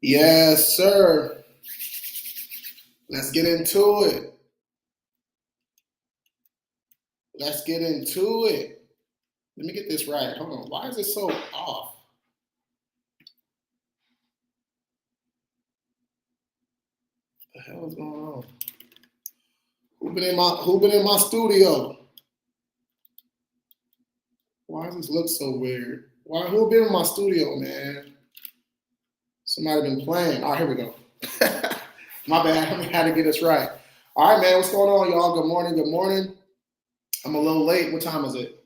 Yes, sir. Let's get into it. Let's get into it. Let me get this right. Hold on. Why is it so off? What the hell is going on? Who been in my studio? Why does this look so weird? Who been in my studio, man? Somebody been playing. All right, here we go. My bad. I had to get this right. All right, man. What's going on, y'all? Good morning. Good morning. I'm a little late. What time is it?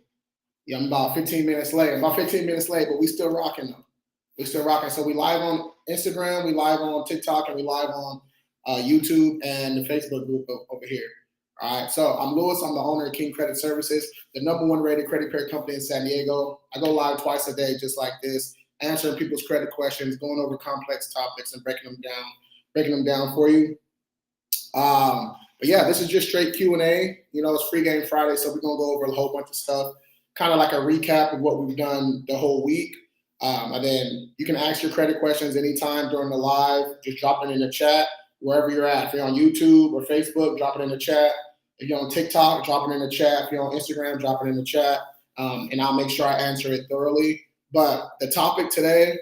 Yeah, I'm about 15 minutes late. I'm about 15 minutes late, but we still rocking though. We still rocking. So we live on Instagram, we live on TikTok, and we live on YouTube and the Facebook group over here. All right. So I'm Lewis. I'm the owner of King Credit Services, the #1 rated credit repair company in San Diego. I go live twice a day, just like this, answering people's credit questions, going over complex topics, and breaking them down for you. But yeah, this is just straight Q&A. You know, it's Free Game Friday, so we're gonna go over a whole bunch of stuff, kind of like a recap of what we've done the whole week. And then you can ask your credit questions anytime during the live. Just drop it in the chat wherever you're at. If you're on YouTube or Facebook, drop it in the chat. If you're on TikTok, drop it in the chat. If you're on Instagram, drop it in the chat. And I'll make sure I answer it thoroughly. But the topic today,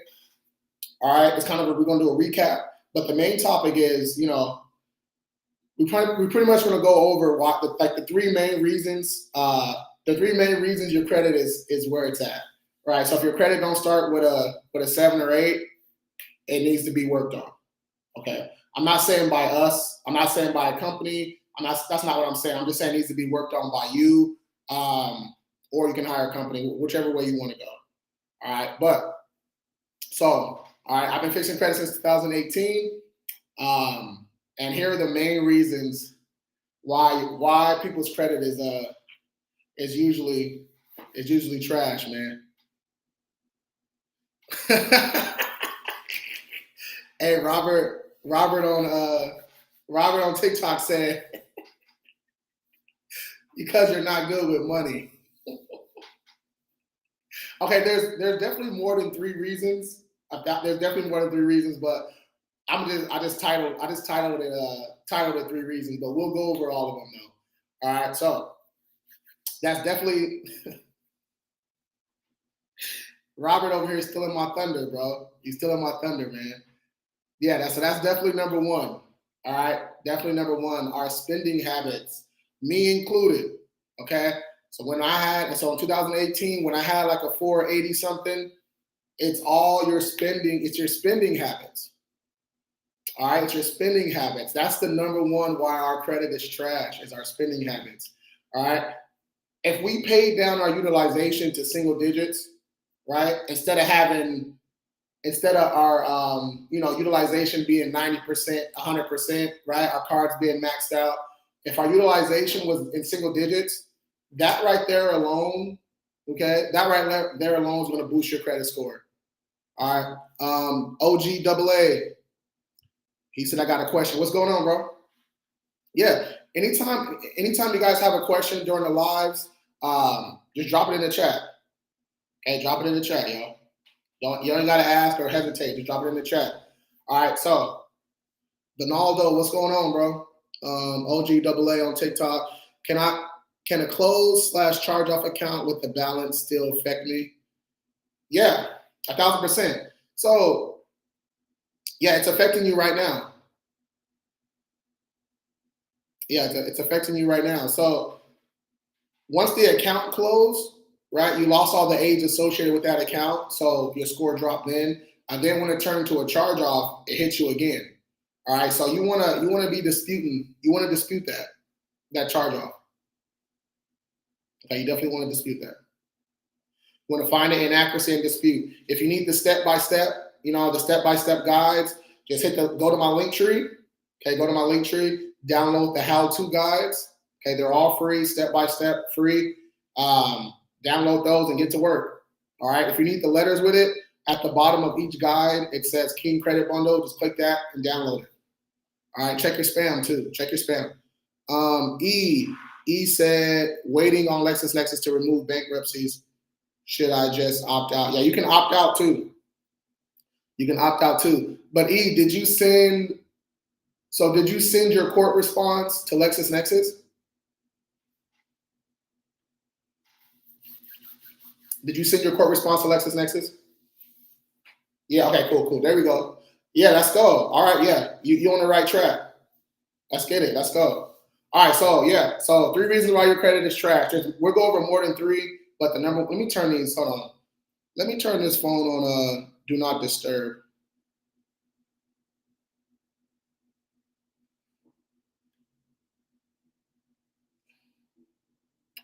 all right, it's kind of we're gonna do a recap. But the main topic is, you know, we pretty much going to go over the three main reasons. The three main reasons your credit is where it's at, right? So if your credit don't start with a 7 or 8, it needs to be worked on. Okay, I'm not saying by us. I'm not saying by a company. That's not what I'm saying. I'm just saying it needs to be worked on by you, or you can hire a company, whichever way you want to go. All right, but so all right, I've been fixing credit since 2018. And here are the main reasons why people's credit is usually trash, man. Hey, Robert on TikTok said, because you're not good with money. Okay, there's definitely more than 3 reasons. There's definitely more than 3 reasons, but I just titled it 3 reasons, but we'll go over all of them though. All right, so that's definitely Robert over here is stealing my thunder, bro. He's stealing my thunder, man. Yeah, that's definitely number 1. All right, definitely number 1. Our spending habits, me included. Okay, so in 2018, when I had like a 480 something, it's all your spending. It's your spending habits. All right, it's your spending habits. That's the number 1 why our credit is trash, is our spending habits. All right. If we paid down our utilization to single digits, right, instead of our utilization being 90%, 100%, right, our cards being maxed out, if our utilization was in single digits, that right there alone, okay, that right there alone is going to boost your credit score. All right. OGAA. He said, I got a question. What's going on, bro? Yeah. Anytime you guys have a question during the lives, just drop it in the chat. Okay, drop it in the chat, yo. You ain't gotta ask or hesitate. Just drop it in the chat. All right, so Donaldo, what's going on, bro? OGAA on TikTok. Can a close/charge-off account with the balance still affect me? Yeah, 1,000%. So yeah, it's affecting you right now. Yeah, it's affecting you right now. So once the account closed, right, you lost all the age associated with that account, so your score dropped in. And then when it turned to a charge-off, it hits you again. All right, so you wanna be disputing. You want to dispute that charge-off. Okay, you definitely want to dispute that. You want to find an inaccuracy and dispute. If you need the step-by-step, the step-by-step guides, just go to my link tree. Okay, go to my link tree, download the how-to guides. Okay, they're all free, step-by-step, free. Download those and get to work. All right, if you need the letters with it, at the bottom of each guide, it says King Credit Bundle. Just click that and download it. All right, check your spam too. Check your spam. E said, waiting on LexisNexis to remove bankruptcies. Should I just opt out? Yeah, you can opt out too. You can opt out too. But E, did you send? So did you send your court response to LexisNexis? Did you send your court response to LexisNexis? Yeah. Okay. Cool. Cool. There we go. Yeah. Let's go. All right. Yeah. You on the right track. Let's get it. Let's go. All right. So yeah. So 3 reasons why your credit is trash. We'll go over more than 3, but the number. Let me turn these. Hold on. Let me turn this phone on. Do not disturb.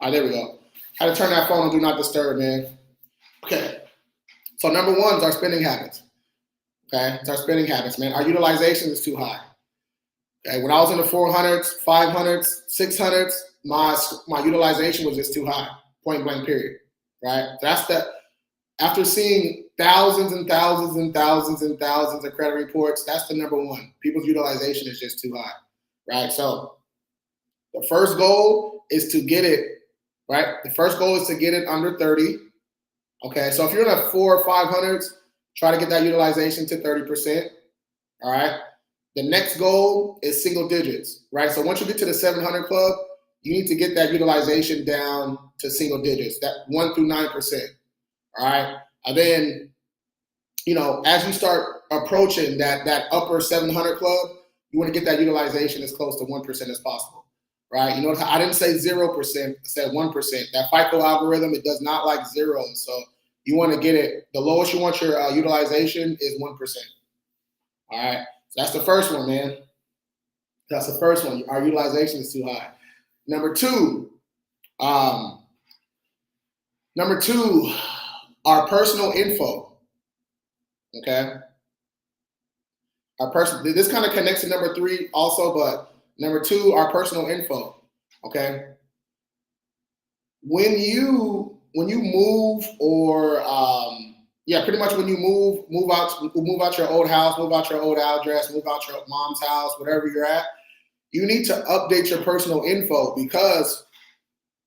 All right. There we go. How to turn that phone on do not disturb, man. Okay. So number 1 is our spending habits. Okay. It's our spending habits, man. Our utilization is too high. Okay, when I was in the 400s, 500s, 600s, my utilization was just too high, point blank, period. Right? That's the after seeing thousands and thousands and thousands and thousands of credit reports, that's the number 1. People's utilization is just too high. Right? So the first goal is to get it, right? The first goal is to get it under 30. Okay, so if you're in a 4 or 500s, try to get that utilization to 30%. All right. The next goal is single digits, right? So once you get to the 700 club, you need to get that utilization down to single digits, that 1 through 9%. All right. And then, as you start approaching that upper 700 club, you want to get that utilization as close to 1% as possible, right? I didn't say 0%, I said 1%. That FICO algorithm, it does not like zeros. So you want to get it, the lowest you want your utilization is 1%. All right. So that's the first one, man. That's the first one. Our utilization is too high. Number two, our personal info. Okay. This kind of connects to number 3 also, but number 2, our personal info. Okay. When you move or pretty much when you move out your old house, move out your old address, move out your mom's house, whatever you're at, you need to update your personal info because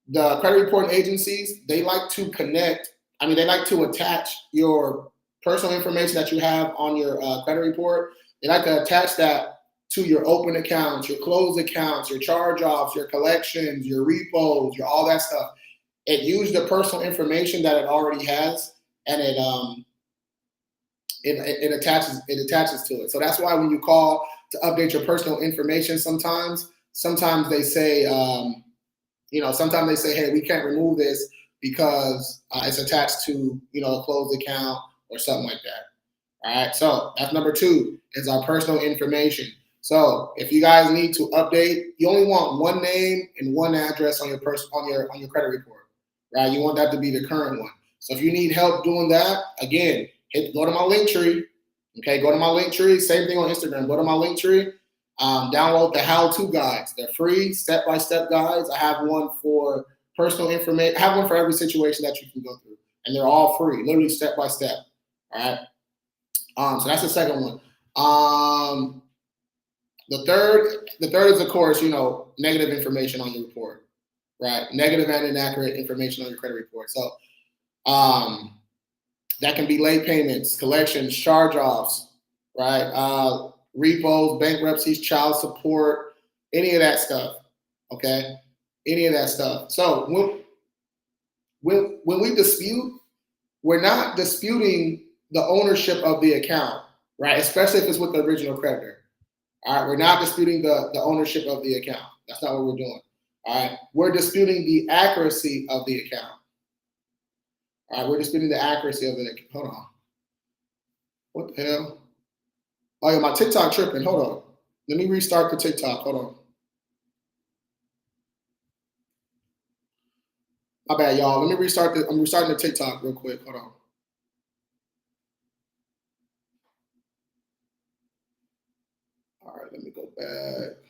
the credit reporting agencies, they like to they like to attach your personal information that you have on your credit report. They like to attach that to your open accounts, your closed accounts, your charge-offs, your collections, your repos, your all that stuff. It used the personal information that it already has, and it attaches to it. So that's why when you call to update your personal information, sometimes they say, sometimes they say, hey, we can't remove this because it's attached to a closed account or something like that. All right. So that's number 2 is our personal information. So if you guys need to update, you only want one name and one address on your on your credit report. Right? You want that to be the current one. So if you need help doing that, again, go to my link tree. Okay, go to my link tree. Same thing on Instagram. Go to my link tree. Download the how-to guides. They're free, step-by-step guides. I have one for personal information. I have one for every situation that you can go through, and they're all free, literally step-by-step. All right. So that's the second one. The third is, of course, negative information on your report. Right, negative and inaccurate information on your credit report. So that can be late payments, collections, charge-offs, right? Repos, bankruptcies, child support, any of that stuff. Okay, any of that stuff. So when we dispute, we're not disputing the ownership of the account, right? Especially if it's with the original creditor. All right, we're not disputing the ownership of the account. That's not what we're doing. All right, we're disputing the accuracy of the account. All right, we're disputing the accuracy of the account. Hold on. What the hell? Oh yeah, my TikTok tripping. Hold on. Let me restart the TikTok. Hold on. My bad, y'all. Let me restart I'm restarting the TikTok real quick. Hold on. All right, let me go back.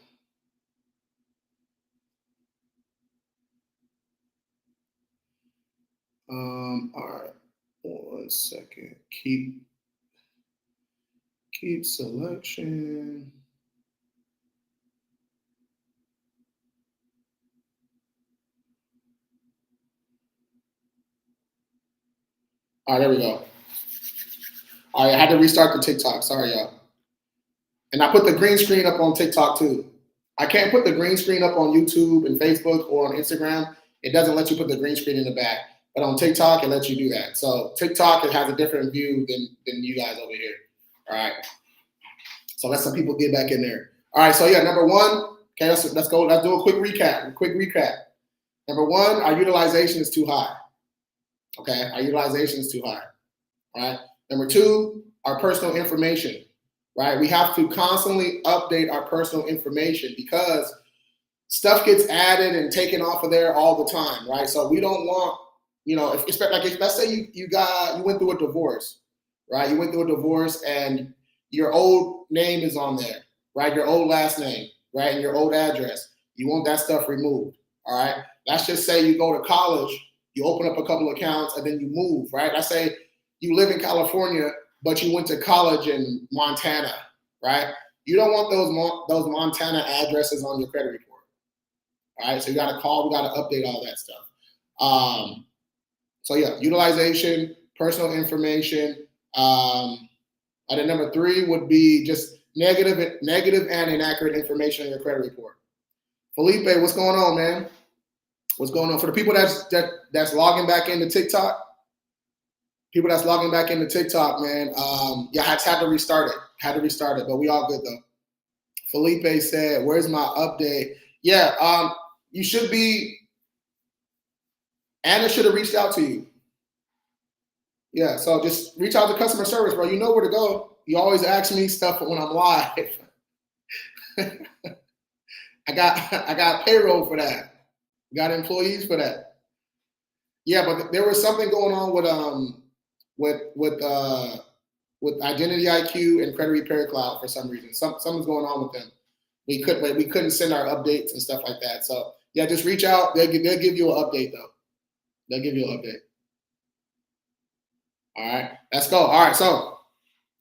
All right. 1 second. Keep selection. All right, there we go. All right, I had to restart the TikTok. Sorry, y'all. And I put the green screen up on TikTok too. I can't put the green screen up on YouTube and Facebook or on Instagram. It doesn't let you put the green screen in the back. But on TikTok, it lets you do that. So TikTok, it has a different view than you guys over here. All right. So let some people get back in there. All right. So yeah, number one. Okay, let's go. Let's do a quick recap. Number one, our utilization is too high. Okay, our utilization is too high. All right. Number two, our personal information. Right, we have to constantly update our personal information because stuff gets added and taken off of there all the time. Right, so we don't want, if let's say you went through a divorce, right? You went through a divorce and your old name is on there, right? Your old last name, right, and your old address. You want that stuff removed. All right. Let's just say you go to college, you open up a couple accounts, and then you move. Right. Let's say you live in California, but you went to college in Montana, right? You don't want those Montana addresses on your credit report, all right? So you got to call, we got to update all that stuff. So yeah, utilization, personal information. And then number three would be just negative and inaccurate information in your credit report. Felipe, what's going on, man? What's going on? For the people that's logging back into TikTok, man, yeah, I had to restart it. But we all good though. Felipe said, "Where's my update?" Yeah, you should be. Anna should have reached out to you. Yeah, so just reach out to customer service, bro. You know where to go. You always ask me stuff when I'm live. I got payroll for that. Got employees for that. Yeah, but there was something going on with Identity IQ and Credit Repair Cloud for some reason. Something's going on with them. We couldn't send our updates and stuff like that. So yeah, just reach out. They'll give you an update though. They'll give you an update. All right, let's go. All right, so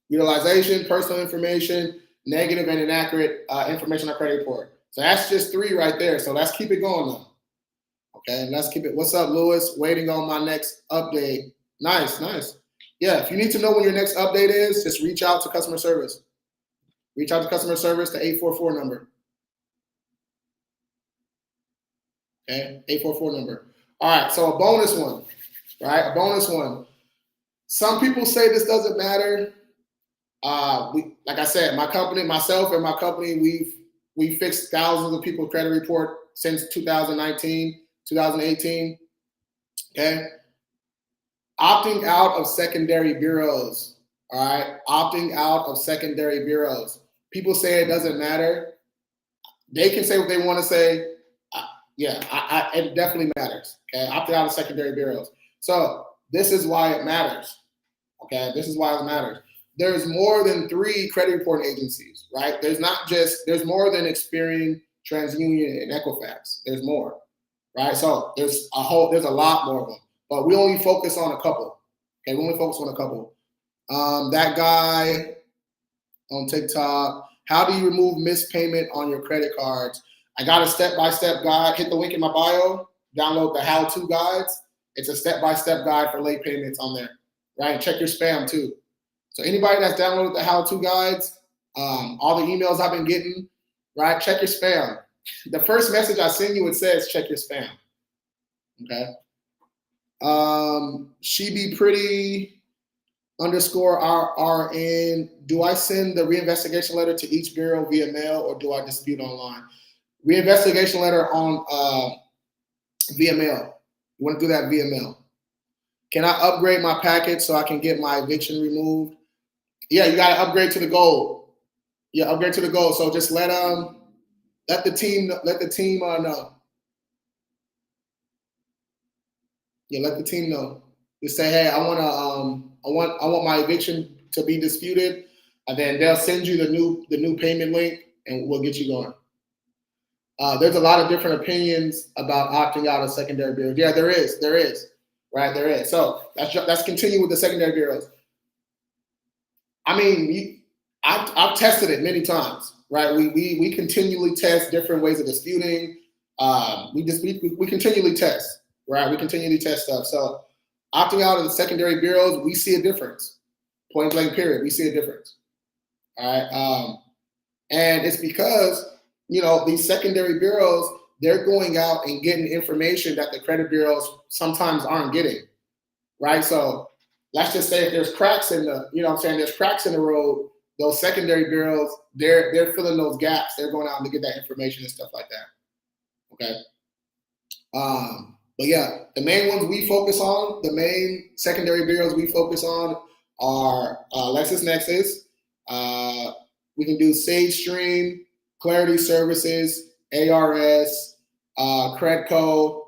utilization, personal information, negative and inaccurate information on credit report. So that's just three right there. So let's keep it going though. Okay, let's keep it. What's up, Lewis? Waiting on my next update. Nice. Yeah, if you need to know when your next update is, just reach out to customer service. Reach out to customer service, the 844 number. Okay, 844 number. All right, so a bonus one, right? A bonus one. Some people say this doesn't matter. Like I said, my company, myself and my company, we fixed thousands of people's credit report since 2019, 2018. Okay. Opting out of secondary bureaus. All right. Opting out of secondary bureaus. People say it doesn't matter. They can say what they want to say. Yeah, it definitely matters. Okay. Opting out of secondary bureaus. So this is why it matters. Okay. This is why it matters. There's more than 3 credit reporting agencies, right? There's more than Experian, TransUnion, and Equifax. There's more, right? So there's a lot more of them, but we only focus on a couple. Okay, we only focus on a couple. That guy on TikTok, how do you remove missed payment on your credit cards? I got a step-by-step guide. Hit the link in my bio, download the how-to guides. It's a step-by-step guide for late payments on there, right? Check your spam too. So anybody that's downloaded the how-to guides, all the emails I've been getting, right? Check your spam. The first message I send you, it says check your spam. Okay. She be pretty _RN. Do I send the reinvestigation letter to each bureau via mail or do I dispute online? Reinvestigation letter on via mail. You want to do that via mail. Can I upgrade my package so I can get my eviction removed? Yeah, you got to upgrade to the gold. Yeah, upgrade to the gold. So just let the team know. Yeah, let the team know. Just say, hey, I want my eviction to be disputed, and then they'll send you the new payment link, and we'll get you going. There's a lot of different opinions about opting out of secondary bureaus. Yeah, there is, right? There is. So let's continue with the secondary bureaus. I mean, I've tested it many times, right? We continually test different ways of disputing. We continually test, right? We continually test stuff. So opting out of the secondary bureaus, we see a difference. Point blank period, we see a difference. All right. And it's because, these secondary bureaus, they're going out and getting information that the credit bureaus sometimes aren't getting, right? So let's just say if there's cracks in the, there's cracks in the road, those secondary bureaus, they're filling those gaps. They're going out to get that information and stuff like that. Okay. But yeah, the main ones we focus on, the main secondary bureaus we focus on are LexisNexis. We can do SageStream, Clarity Services, ARS, Credco,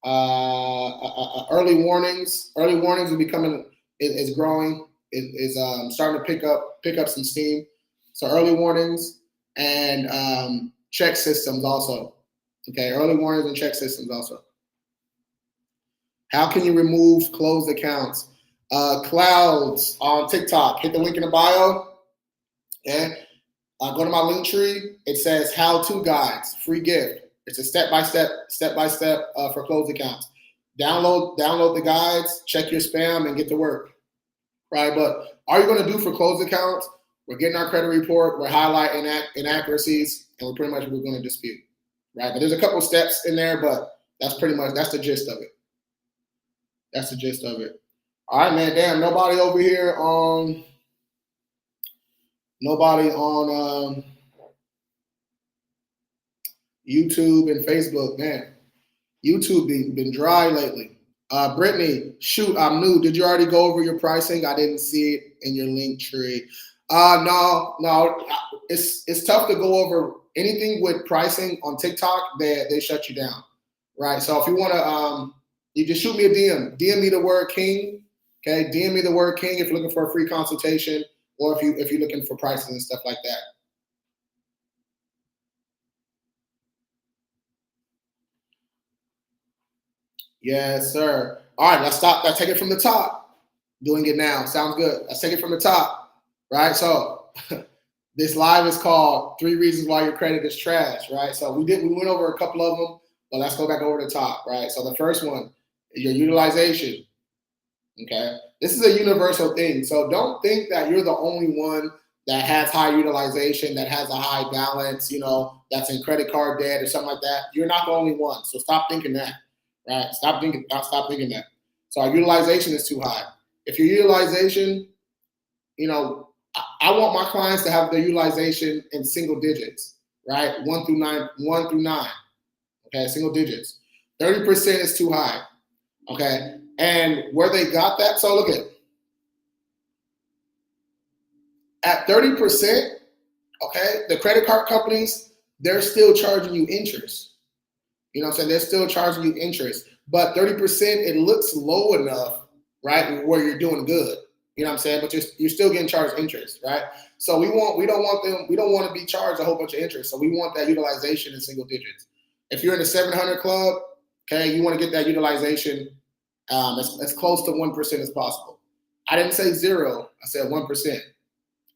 early warnings. Early warnings is growing. Is starting to pick up some steam. So early warnings and check systems also. Okay, early warnings and check systems also. How can you remove closed accounts? Clouds on TikTok. Hit the link in the bio. And go to my link tree. It says how-to guides, free gift. It's a step-by-step for closed accounts. Download the guides, check your spam, and get to work. Right? But all you're going to do for closed accounts, we're getting our credit report, we're highlighting inaccuracies, and we're going to dispute. Right? But there's a couple steps in there, but that's the gist of it. That's the gist of it. All right, man. Damn, nobody over here on YouTube and Facebook, man. YouTube been dry lately. Brittany, shoot, I'm new. Did you already go over your pricing? I didn't see it in your link tree. No. It's tough to go over anything with pricing on TikTok. They shut you down, right? So if you want to, you just shoot me a DM. DM me the word King. Okay, DM me the word King if you're looking for a free consultation, or if you're looking for prices and stuff like that. Yes, sir. All right, let's stop. Let's take it from the top. Doing it now. Sounds good. Let's take it from the top. Right. So this live is called 3 Reasons Why Your Credit is Trash. Right. So we went over a couple of them, but let's go back over the top. Right. So the first one, your utilization. Okay. This is a universal thing. So don't think that you're the only one that has high utilization, that has a high balance, that's in credit card debt or something like that. You're not the only one. So stop thinking that. Right? Stop thinking that. So our utilization is too high. If your utilization, I want my clients to have their utilization in single digits, right? 1 through 9. Okay, single digits. 30% is too high. Okay. And where they got that, so look at 30%, okay, the credit card companies, they're still charging you interest. You know what I'm saying? They're still charging you interest. But 30%, it looks low enough, right, where you're doing good. You know what I'm saying? But you're still getting charged interest, right? So we don't want to be charged a whole bunch of interest. So we want that utilization in single digits. If you're in the 700 club, okay, you want to get that utilization as close to 1% as possible. I didn't say 0. I said 1%.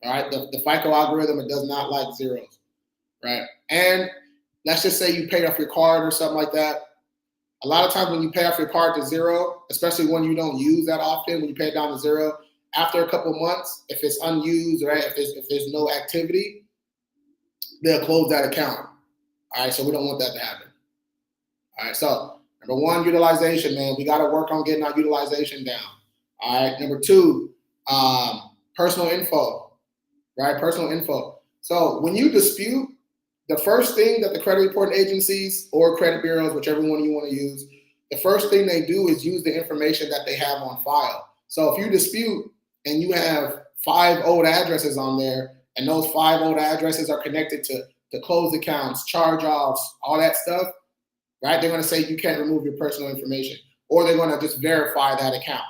All right? The FICO algorithm, it does not like zeros, right? And let's just say you paid off your card or something like that. A lot of times when you pay off your card to 0, especially when you don't use that often, when you pay it down to 0, after a couple months, if it's unused, right, if there's no activity, they'll close that account. All right, so we don't want that to happen. All right, so number 1, utilization, man. We got to work on getting our utilization down. All right, number 2, personal info, right? Personal info. So when you dispute, the first thing that the credit reporting agencies or credit bureaus, whichever one you want to use, the first thing they do is use the information that they have on file. So if you dispute and you have 5 old addresses on there, and those 5 old addresses are connected to closed accounts, charge-offs, all that stuff, right? They're going to say you can't remove your personal information, or they're going to just verify that account.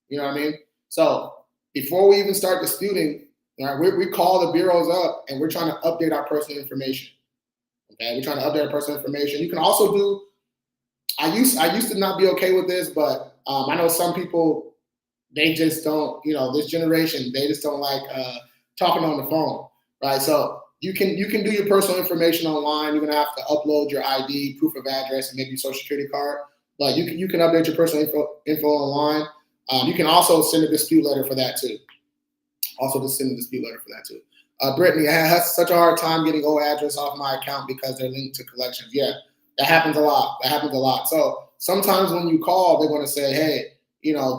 You know what I mean? So before we even start disputing, right, we call the bureaus up and we're trying to update our personal information. Okay, we're trying to update our personal information. You can also do. I used to not be okay with this, but I know some people, they just don't. This generation, they just don't like talking on the phone, right? So you can do your personal information online. You're gonna have to upload your ID, proof of address, and maybe your social security card. But you can update your personal info online. You can also send a dispute letter for that too. Brittany, I have such a hard time getting old address off my account because they're linked to collections. Yeah, that happens a lot. That happens a lot. So sometimes when you call, they're going to say, hey,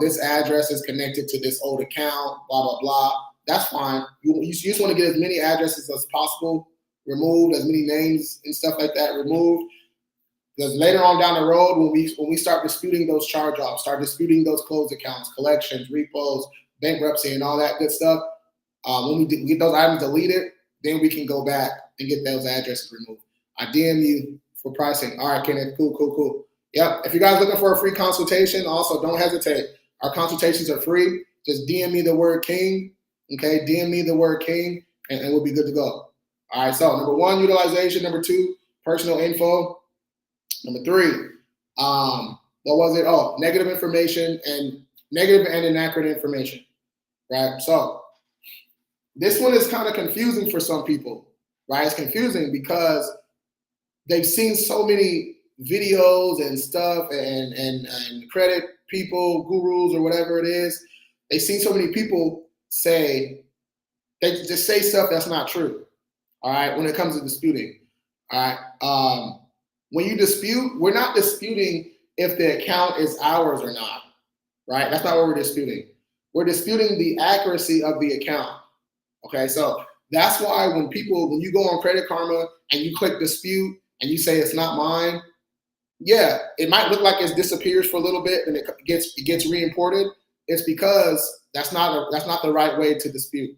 this address is connected to this old account, blah, blah, blah. That's fine. You just want to get as many addresses as possible removed, as many names and stuff like that removed. Because later on down the road, when we start disputing those charge-offs, start disputing those closed accounts, collections, repos, bankruptcy, and all that good stuff, when we get those items deleted, then we can go back and get those addresses removed. I DM you for pricing. All right, Kenneth, cool. Yep, if you guys are looking for a free consultation, also don't hesitate. Our consultations are free. Just DM me the word king, okay? DM me the word king, and we'll be good to go. All right, so number 1, utilization. Number 2, personal info. Number 3, what was it? Oh, negative information and negative and inaccurate information, right? So this one is kind of confusing for some people, right? It's confusing because they've seen so many videos and stuff and credit people, gurus or whatever it is. They've seen so many people they just say stuff that's not true, all right, when it comes to disputing, all right? When you dispute, we're not disputing if the account is ours or not, right? That's not what we're disputing. We're disputing the accuracy of the account, okay? So that's why when you go on Credit Karma and you click dispute and you say it's not mine, yeah, it might look like it disappears for a little bit and it gets re-imported. It's because that's not the right way to dispute,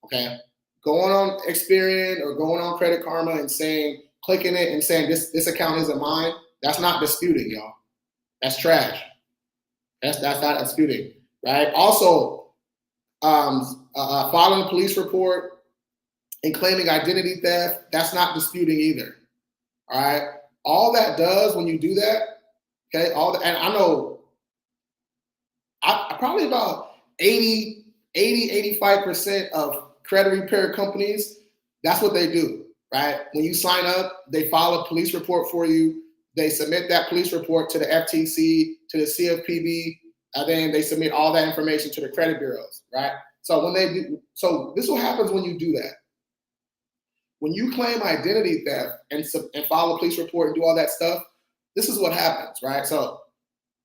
okay? Going on Experian or going on Credit Karma and clicking it and saying this account isn't mine, that's not disputing, y'all. That's trash. That's not disputing, right? Also, filing a police report and claiming identity theft, that's not disputing either, all right? All that does when you do that, okay, and I know I probably about 85% of credit repair companies, that's what they do, right? When you sign up, they file a police report for you. They submit that police report to the FTC, to the CFPB, and then they submit all that information to the credit bureaus, right? So this is what happens when you do that. When you claim identity theft and file a police report and do all that stuff, this is what happens, right? So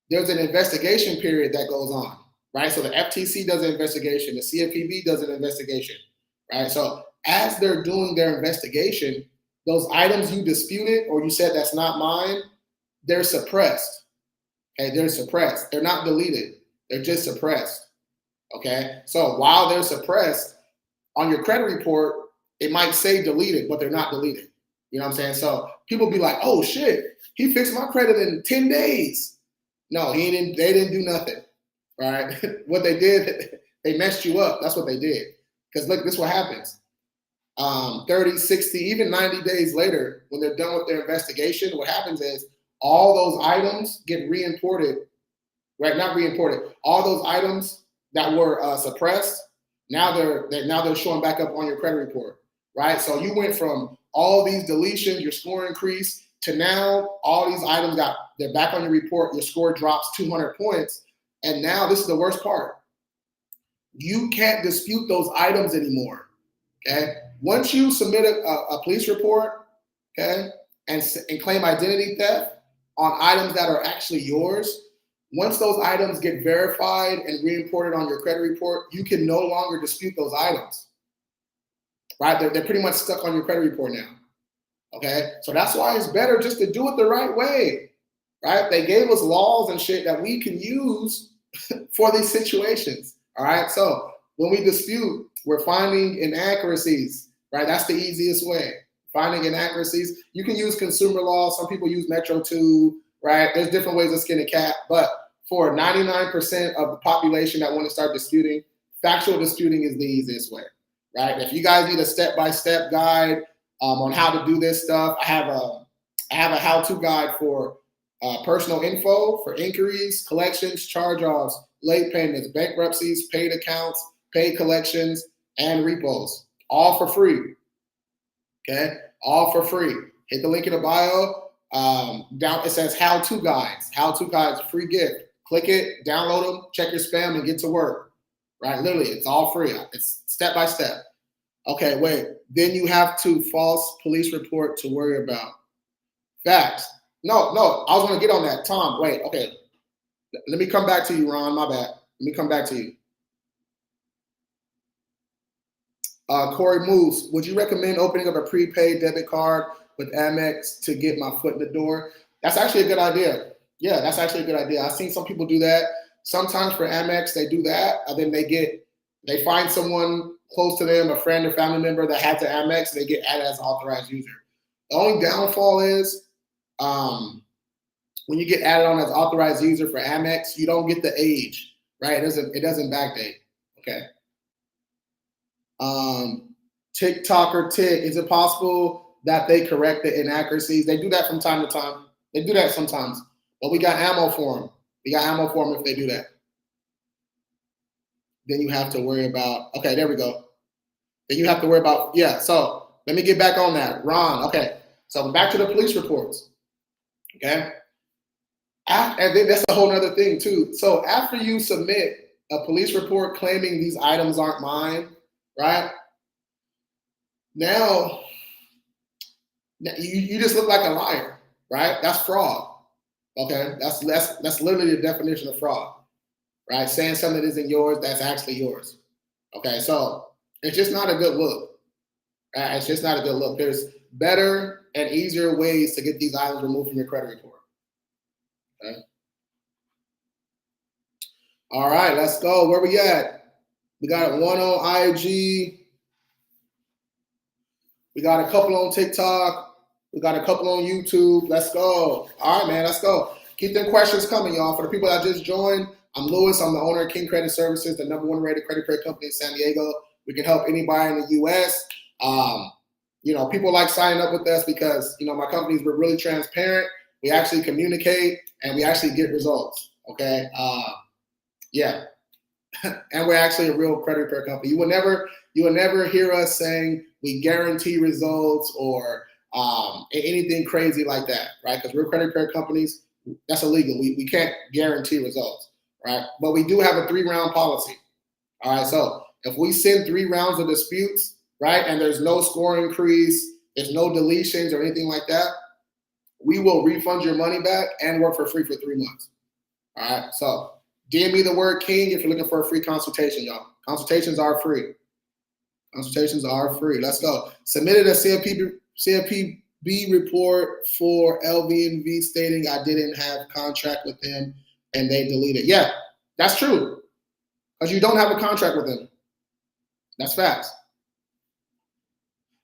there's an investigation period that goes on, right? So the FTC does an investigation, the CFPB does an investigation, right? So as they're doing their investigation, those items you disputed or you said that's not mine, they're suppressed. Okay, they're suppressed. They're not deleted. They're just suppressed. Okay, so while they're suppressed on your credit report, it might say deleted, but they're not deleted. You know what I'm saying? So people be like, "Oh shit, he fixed my credit in 10 days." No, he didn't. They didn't do nothing. Right? What they did, they messed you up. That's what they did. Because look, this is what happens. 30, 60, even 90 days later, when they're done with their investigation, what happens is all those items get re-imported, right? Not re-imported. All those items that were suppressed, now they're showing back up on your credit report, right? So you went from all these deletions, your score increased, to now all these items they're back on your report. Your score drops 200 points, and now this is the worst part. You can't dispute those items anymore. Okay. Once you submit a police report, okay, and claim identity theft on items that are actually yours, once those items get verified and re-imported on your credit report, you can no longer dispute those items. Right? They're pretty much stuck on your credit report now. Okay. So that's why it's better just to do it the right way. Right? They gave us laws and shit that we can use for these situations. All right. So when we dispute, we're finding inaccuracies, right? That's the easiest way. Finding inaccuracies. You can use consumer law. Some people use Metro 2, right? There's different ways of skin a cat. But for 99% of the population that want to start disputing, factual disputing is the easiest way, right? If you guys need a step-by-step guide on how to do this stuff, I have a how-to guide for personal info, for inquiries, collections, charge-offs, late payments, bankruptcies, paid accounts, paid collections, and repos, all for free. Okay, all for free. Hit the link in the bio. Down it says how-to guides. How-to guides, free gift. Click it, download them, check your spam, and get to work. Right, literally, it's all free. It's step by step. Okay, wait. Then you have to false police report to worry about. Facts. No, I was going to get on that. Tom, wait. Okay. Let me come back to you, Ron. My bad. Let me come back to you. Corey Moose, would you recommend opening up a prepaid debit card with Amex to get my foot in the door? That's actually a good idea. Yeah, that's actually a good idea. I've seen some people do that. Sometimes for Amex, they do that, and then they find someone close to them, a friend or family member that has the Amex, and they get added as an authorized user. The only downfall is when you get added on as authorized user for Amex, you don't get the age, right? It doesn't backdate. Okay. TikToker Tick, is it possible that they correct the inaccuracies? They do that from time to time. They do that sometimes, but we got ammo for them. We got ammo for them if they do that. Then you have to worry about, okay, there we go. Then you have to worry about, yeah, so let me get back on that. Ron, okay, so back to the police reports, okay? And then that's a whole other thing too. So after you submit a police report claiming these items aren't mine, right? Now, you just look like a liar, right? That's fraud. Okay, that's literally the definition of fraud, right? Saying something that isn't yours, that's actually yours. Okay, so it's just not a good look. Right? It's just not a good look. There's better and easier ways to get these items removed from your credit report. Okay. All right, let's go. Where we at? We got one on IG. We got a couple on TikTok. We got a couple on YouTube. Let's go. All right, man, let's go. Keep them questions coming, y'all. For the people that just joined, I'm Lewis. I'm the owner of King Credit Services, the #1 rated credit card company in San Diego. We can help anybody in the U.S. People like signing up with us because, my companies, we're really transparent. We actually communicate, and we actually get results, okay? Yeah. And we're actually a real credit repair company. You will never hear us saying we guarantee results or anything crazy like that, right? Because we're credit repair companies. That's illegal. We can't guarantee results, right? But we do have a 3-round policy. All right. So if we send 3 rounds of disputes, right, and there's no score increase, there's no deletions or anything like that, we will refund your money back and work for free for 3 months. All right. So DM me the word King if you're looking for a free consultation, y'all. Consultations are free. Consultations are free. Let's go. Submitted a CFPB report for LVNV stating I didn't have contract with them and they deleted. Yeah, that's true. Because you don't have a contract with them. That's facts.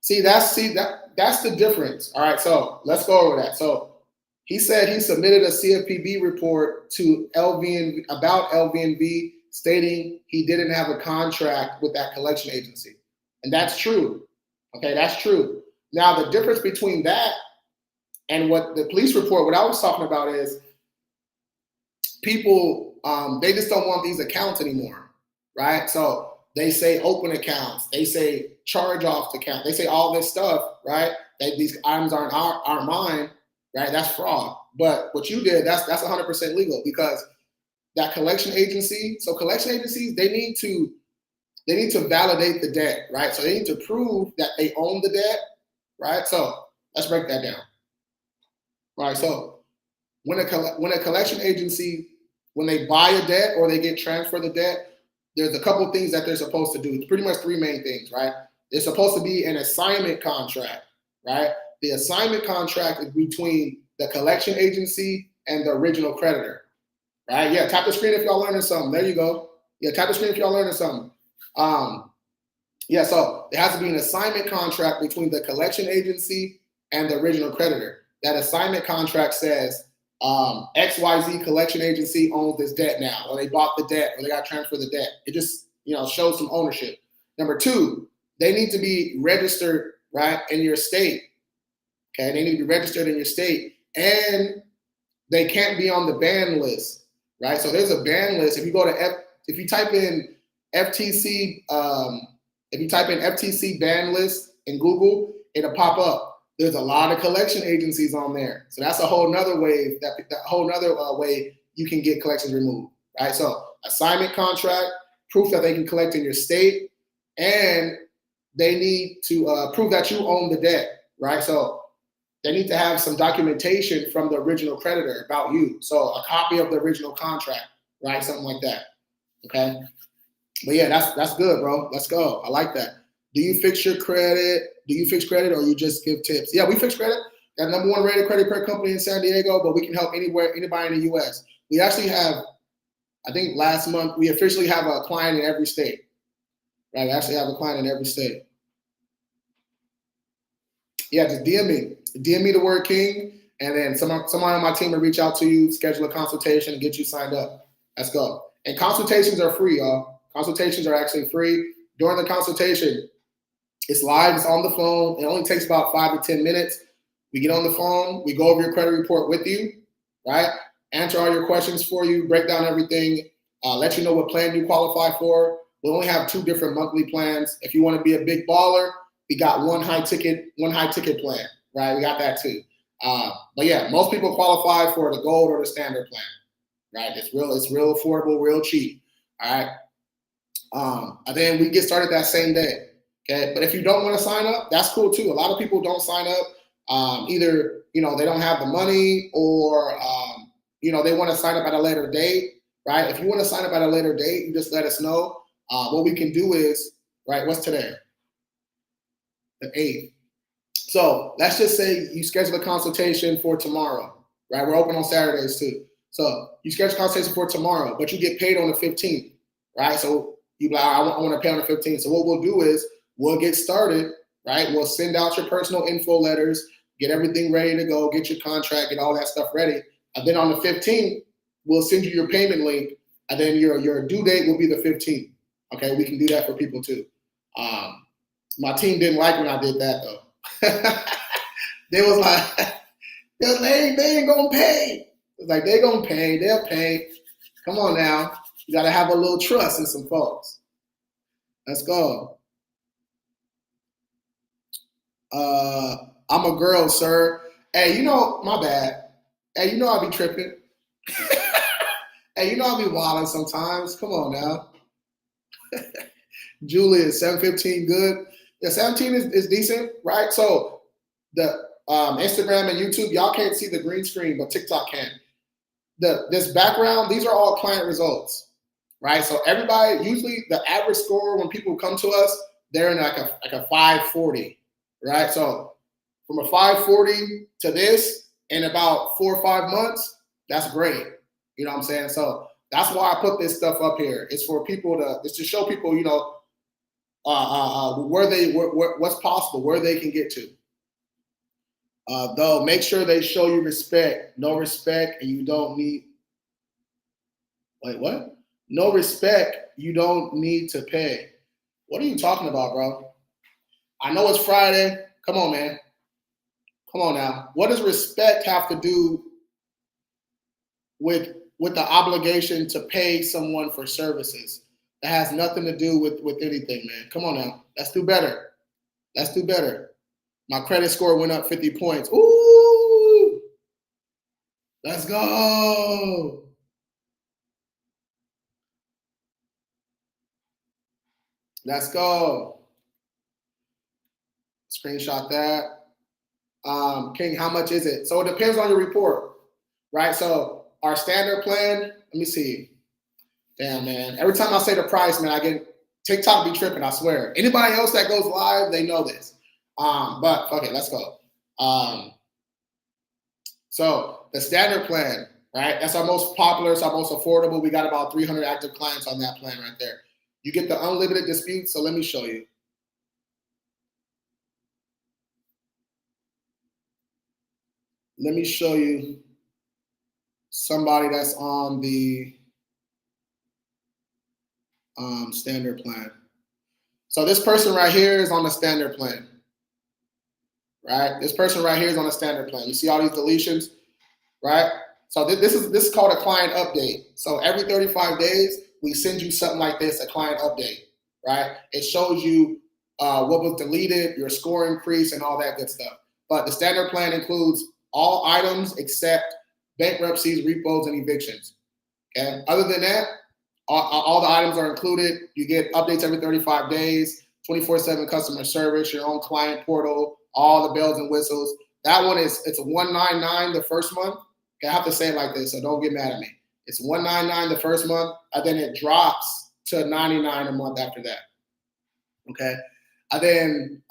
That's the difference. All right, so let's go over that. So he said he submitted a CFPB report to LVNV about LVNV stating he didn't have a contract with that collection agency. And that's true. Okay, that's true. Now, the difference between that and what the police report, what I was talking about is people, they just don't want these accounts anymore, right? So they say open accounts, they say charge off account, they say all this stuff, right? That these items aren't mine, right? That's fraud. But what you did, that's 100% legal because that collection agency, so collection agencies, they need to validate the debt, right? So they need to prove that they own the debt, right? So let's break that down. Right. So when a collection agency, when they buy a debt or they get transferred the debt, there's a couple of things that they're supposed to do. It's pretty much 3 main things, right? There's supposed to be an assignment contract, right? The assignment contract is between the collection agency and the original creditor, right? Yeah, tap the screen if y'all learning something. There you go. Yeah, tap the screen if y'all learning something. So there has to be an assignment contract between the collection agency and the original creditor. That assignment contract says XYZ collection agency owns this debt now, or they bought the debt, or they got transferred the debt. It just shows some ownership. Number 2, they need to be registered, right, in your state. Okay, they need to be registered in your state, and they can't be on the ban list, right? So there's a ban list. If you type in FTC, if you type in FTC ban list in Google, it'll pop up. There's a lot of collection agencies on there. So that's a whole nother way, way you can get collections removed, right? So assignment contract, proof that they can collect in your state, and they need to prove that you own the debt, right? So they need to have some documentation from the original creditor about you. So a copy of the original contract, right? Something like that. Okay. But yeah, that's good, bro. Let's go. I like that. Do you fix your credit? Do you fix credit or you just give tips? Yeah, we fix credit. That #1 rated credit card company in San Diego, but we can help anybody in the US. We actually have, I think last month, we officially have a client in every state. Right? We actually have a client in every state. Yeah, just DM me. DM me the word King, and then someone on my team will reach out to you, schedule a consultation, and get you signed up. Let's go. And consultations are free, y'all. Consultations are actually free. During the consultation, it's live, it's on the phone. It only takes about 5 to 10 minutes. We get on the phone, we go over your credit report with you, right? Answer all your questions for you, break down everything, let you know what plan you qualify for. We only have 2 different monthly plans. If you want to be a big baller, we got one high ticket plan, right? We got that too. But yeah, most people qualify for the gold or the standard plan, right? It's real affordable, real cheap. All right. And then we get started that same day. Okay. But if you don't want to sign up, that's cool too. A lot of people don't sign up. Either, they don't have the money or, they want to sign up at a later date, right? If you want to sign up at a later date, you just let us know. What we can do is, right, what's today? The 8th. So let's just say you schedule a consultation for tomorrow, right? We're open on Saturdays too. So you schedule a consultation for tomorrow, but you get paid on the 15th, right? So you be like, I want to pay on the 15th. So what we'll do is we'll get started, right? We'll send out your personal info letters, get everything ready to go, get your contract, get all that stuff ready. And then on the 15th, we'll send you your payment link, and then your due date will be the 15th. Okay, we can do that for people too. My team didn't like when I did that though. They was like, they ain't gonna pay. It's like they gonna pay, they'll pay. Come on now, you gotta have a little trust in some folks. Let's go. I'm a girl, sir. Hey, my bad. Hey, I be tripping. Hey, I be wilding sometimes. Come on now. Julia, 715 good. Yeah, 17 is decent, right? So the Instagram and YouTube, y'all can't see the green screen, but TikTok can. This background, these are all client results, right? So everybody, usually the average score when people come to us, they're in like a 540, right? So from a 540 to this in about 4 or 5 months, that's great. You know what I'm saying? So that's why I put this stuff up here. It's for people it's to show people, what's possible, where they can get to. Though make sure they show you respect. No respect, and you don't need. Wait, what? No respect, you don't need to pay. What are you talking about, bro? I know it's Friday. Come on, man. Come on now. What does respect have to do with the obligation to pay someone for services? That has nothing to do with anything, man. Come on now. Let's do better. Let's do better. My credit score went up 50 points. Ooh! Let's go. Let's go. Screenshot that. King, how much is it? So it depends on your report, right? So our standard plan, let me see. Damn, man. Every time I say the price, man, I get TikTok be tripping, I swear. Anybody else that goes live, they know this. But okay, let's go. So the standard plan, right? That's our most popular, it's our most affordable. We got about 300 active clients on that plan right there. You get the unlimited dispute, so let me show you. Let me show you somebody that's on the standard plan. So this person right here is on the standard plan, right? This person right here is on the standard plan. You see all these deletions, right? So this is called a client update. So every 35 days, we send you something like this, a client update, right? It shows you what was deleted, your score increase, and all that good stuff. But the standard plan includes all items except bankruptcies, repos, and evictions. Okay. Other than that, all the items are included. You get updates every 35 days, 24/7 customer service, your own client portal, all the bells and whistles. That one it's 199 the first month. Okay, I have to say it like this, so don't get mad at me. It's 199 the first month, and then it drops to 99 a month after that. Okay, and then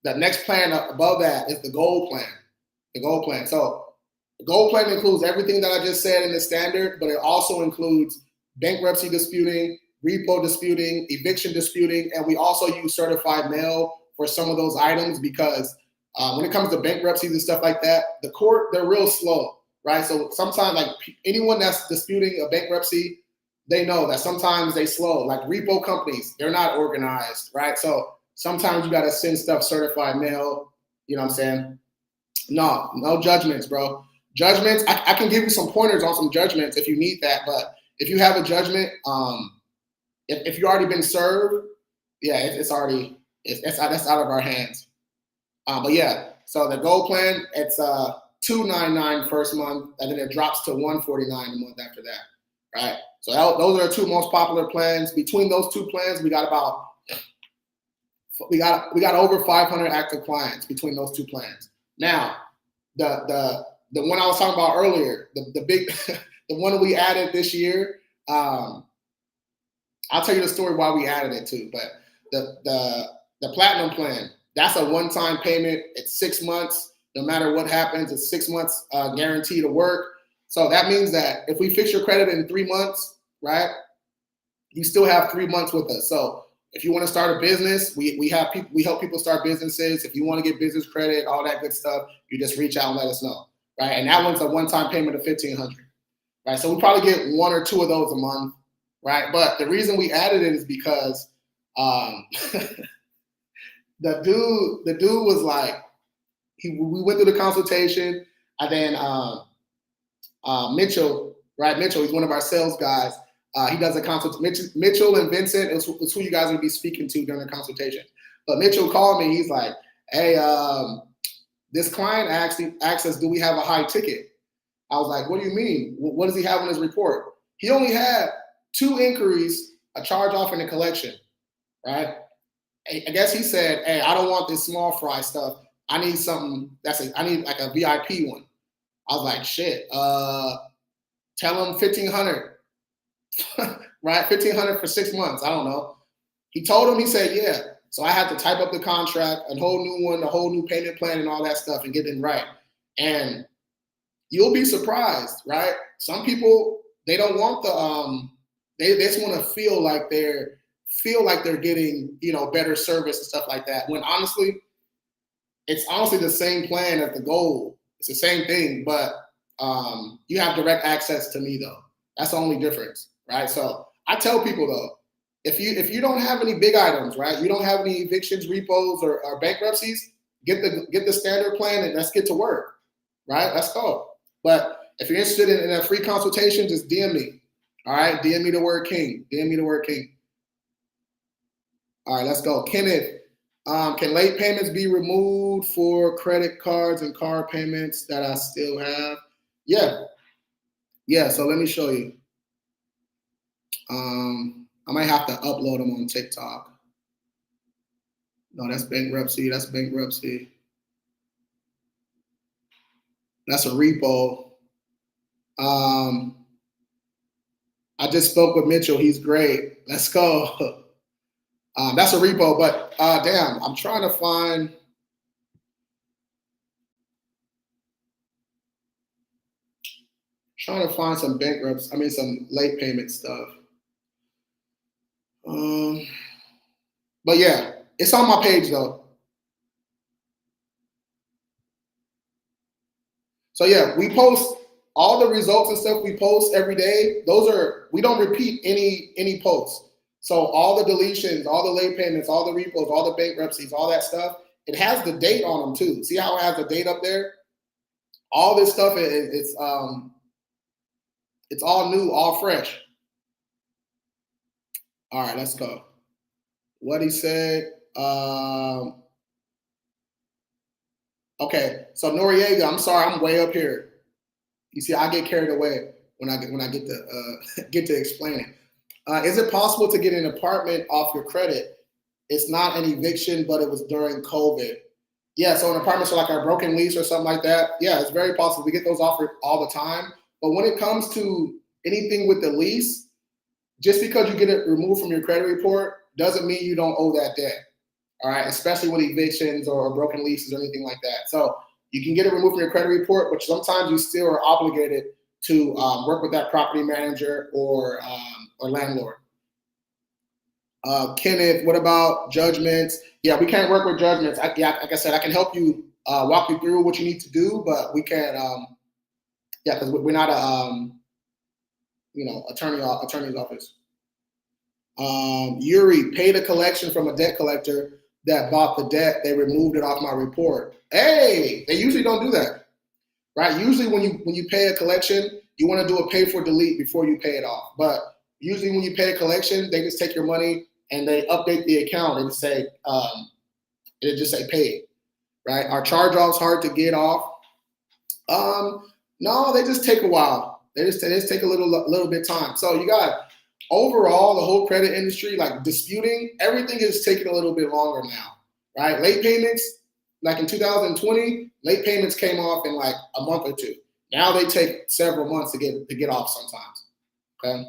the next plan above that is the gold plan. The gold plan. So the gold plan includes everything that I just said in the standard, but it also includes bankruptcy disputing, repo disputing, eviction disputing, and we also use certified mail for some of those items because when it comes to bankruptcies and stuff like that, the court, they're real slow, right? So sometimes, like anyone that's disputing a bankruptcy, they know that sometimes they slow. Like repo companies, they're not organized, right? So sometimes you got to send stuff certified mail. You know what I'm saying? No judgments, bro. Judgments, I can give you some pointers on some judgments if you need that. But if you have a judgment, if you already been served, yeah, it's already that's out of our hands. But yeah, so the gold plan, it's $299 first month, and then it drops to $149 a month after that, right? So those are the two most popular plans. Between those two plans, we got over 500 active clients between those two plans. Now, the one I was talking about earlier, the big the one we added this year. I'll tell you the story why we added it too. But the platinum plan, that's a one-time payment. It's 6 months. No matter what happens, it's 6 months guaranteed to work. So that means that if we fix your credit in 3 months, right, you still have 3 months with us. So if you want to start a business, we help people start businesses. If you want to get business credit, all that good stuff, you just reach out and let us know, right? And that one's a one-time payment of $1,500, right? So we probably get 1 or 2 of those a month, right? But the reason we added it is because the dude was like, we went through the consultation, and then Mitchell, right? Mitchell, he's one of our sales guys. He does a consultation. Mitchell and Vincent is who you guys will be speaking to during the consultation. But Mitchell called me. He's like, "Hey, this client asked us, do we have a high ticket?" I was like, "What do you mean? What does he have on his report?" He only had 2 inquiries, a charge off and a collection, right? I guess he said, "Hey, I don't want this small fry stuff. I need something I need like a VIP one." I was like, "Shit, tell him 1,500." Right? 1,500 for 6 months. I don't know. He told him, he said, yeah. So I had to type up the contract, a whole new one, a whole new payment plan and all that stuff and get it right. And you'll be surprised, right? Some people, they don't want they just want to feel like they're getting, better service and stuff like that. When honestly, it's honestly the same plan as the gold. It's the same thing, but you have direct access to me though. That's the only difference, right? So I tell people though, if you don't have any big items, right? You don't have any evictions, repos, or bankruptcies, get the standard plan and let's get to work, right? Let's go. But if you're interested in a free consultation, just DM me. All right, DM me the word king. DM me the word king. All right, let's go. Kenneth, can late payments be removed for credit cards and car payments that I still have? Yeah. So let me show you. I might have to upload them on TikTok. No, that's bankruptcy. That's bankruptcy. That's a repo. I just spoke with Mitchell. He's great. Let's go. That's a repo, but damn, I'm trying to find. Some bankruptcy. I mean, some late payment stuff. But yeah, it's on my page though. So yeah, we post all the results and stuff we post every day. We don't repeat any posts. So all the deletions, all the late payments, all the repos, all the bankruptcies, all that stuff, it has the date on them too. See how it has the date up there? All this stuff it's all new, all fresh. All right, let's go. What he said. Okay, so Noriega, I'm sorry, I'm way up here. You see, I get carried away when I get to get to explaining. Is it possible to get an apartment off your credit It's not an eviction, but it was during COVID. Yeah, so an apartment, so like a broken lease or something like that, yeah, it's very possible. We get those offered all the time. But when it comes to anything with the lease, just because you get it removed from your credit report doesn't mean you don't owe that debt. All right, especially with evictions or broken leases or anything like that. So you can get it removed from your credit report, but sometimes you still are obligated to work with that property manager or landlord. Kenneth, what about judgments? Yeah, we can't work with judgments. Yeah, like I said, I can help you walk you through what you need to do, but we can't. Yeah, because we're not a attorney's office. Yuri, paid a collection from a debt collector that bought the debt. They removed it off my report. Hey, they usually don't do that, right? Usually when you pay a collection, you want to do a pay for delete before you pay it off. But usually when you pay a collection, they just take your money and they update the account and say it'll just say paid, right? Are charge-offs hard to get off? No, they just take a while. They just take a little bit time. So you got overall the whole credit industry, like disputing, everything is taking a little bit longer now, right? Late payments, like in 2020, late payments came off in like a month or two. Now they take several months to get off sometimes. Okay.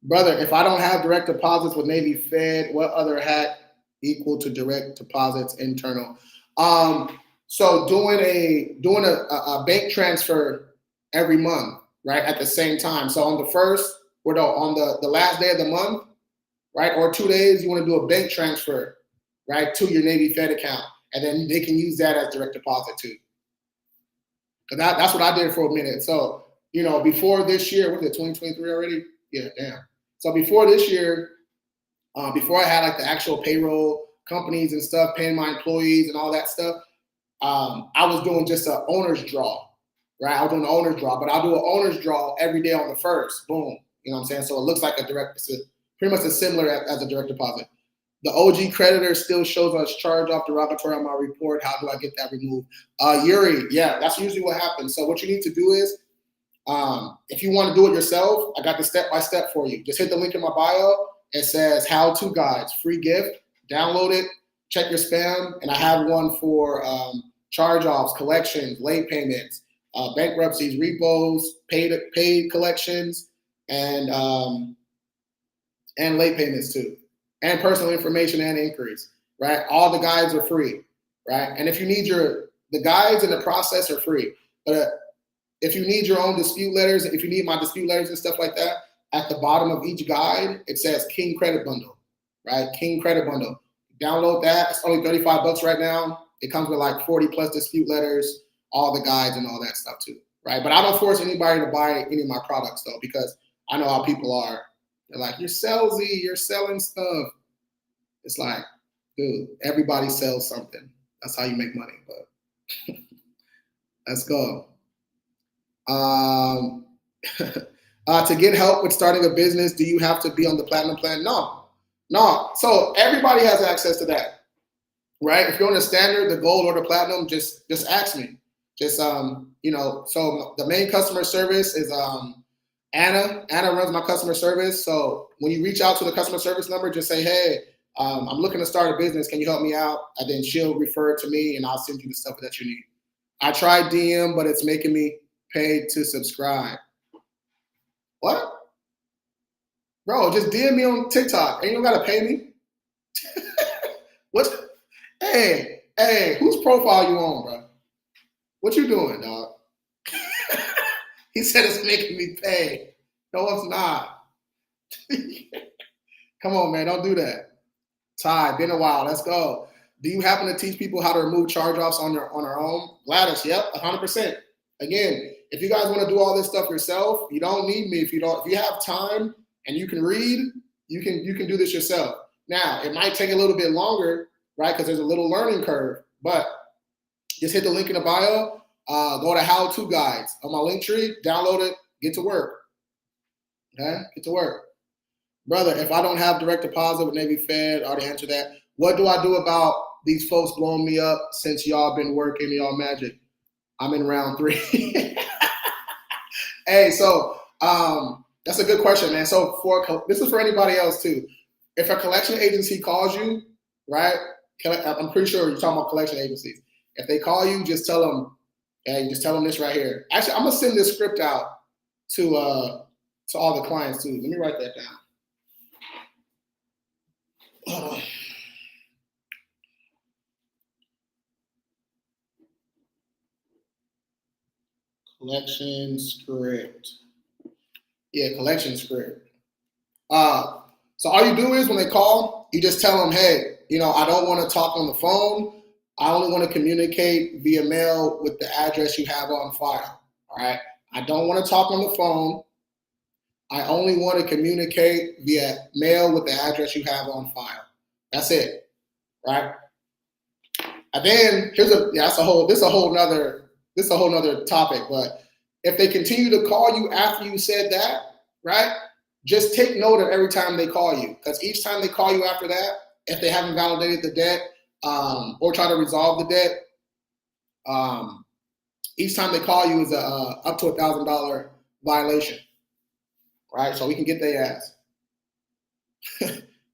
Brother, if I don't have direct deposits with Navy Fed, what other hat equal to direct deposits internal? So doing a bank transfer every month, right, at the same time. So on the first or on the last day of the month, right, or 2 days, you want to do a bank transfer, right, to your Navy Fed account, and then they can use that as direct deposit too. That's what I did for a minute. So before this year, what is it, 2023 already? Yeah, damn. So before this year, before I had like the actual payroll companies and stuff, paying my employees and all that stuff, I was doing just an owner's draw, right? I was doing an owner's draw, but I'll do an owner's draw every day on the first. Boom. You know what I'm saying? So it looks like pretty much as similar as a direct deposit. The OG creditor still shows us charge off derogatory on my report. How do I get that removed? Yuri, yeah, that's usually what happens. So what you need to do is, if you want to do it yourself, I got the step-by-step for you. Just hit the link in my bio. It says how-to guides, free gift. Download it, check your spam, and I have one for charge-offs, collections, late payments, bankruptcies, repos, paid collections, and late payments too, and personal information and inquiries, right? All the guides are free, right? And if you need the guides and the process are free, but if you need your own dispute letters, if you need my dispute letters and stuff like that, at the bottom of each guide, it says King Credit Bundle, right? King Credit Bundle. Download that. It's only $35 right now. It comes with like 40 plus dispute letters, all the guides and all that stuff too, right? But I don't force anybody to buy any of my products though, because I know how people are. They're like, you're salesy, you're selling stuff. It's like, dude, everybody sells something. That's how you make money, but let's go. To get help with starting a business, do you have to be on the platinum plan? No. So everybody has access to that, right? If you're on the standard, the gold, or the platinum, just ask me. Just so the main customer service is Anna. Anna runs my customer service. So when you reach out to the customer service number, just say, hey, I'm looking to start a business. Can you help me out? And then she'll refer it to me, and I'll send you the stuff that you need. I tried DM, but it's making me pay to subscribe. What? Bro, just DM me on TikTok. Ain't you gotta pay me? What? Hey, whose profile you on, bro? What you doing, dog? He said it's making me pay. No, it's not. Come on, man, don't do that. Ty, been a while. Let's go. Do you happen to teach people how to remove charge-offs on our own? Gladys, yep, 100%. Again, if you guys want to do all this stuff yourself, you don't need me. If you have time and you can read, you can do this yourself. Now, it might take a little bit longer, right? Because there's a little learning curve, but just hit the link in the bio, go to how-to guides on my link tree, download it, get to work. Okay, get to work. Brother, if I don't have direct deposit with Navy Fed, I already answered that. What do I do about these folks blowing me up since y'all been working y'all magic? I'm in round 3. Hey, so that's a good question, man. So this is for anybody else too. if a collection agency calls you, right? I'm pretty sure you're talking about collection agencies. If they call you, just tell them, hey, just tell them this right here. Actually, I'm gonna send this script out to all the clients too. Let me write that down. Collection script. Yeah, collection script. So all you do is when they call, you just tell them, hey, I don't want to talk on the phone. I only want to communicate via mail with the address you have on file. All right. I don't want to talk on the phone. I only want to communicate via mail with the address you have on file. That's it. Right. And then this is a whole nother topic. But if they continue to call you after you said that, right? Just take note of every time they call you, because each time they call you after that, if they haven't validated the debt or try to resolve the debt, each time they call you is up to $1,000 violation, right? So we can get their ass.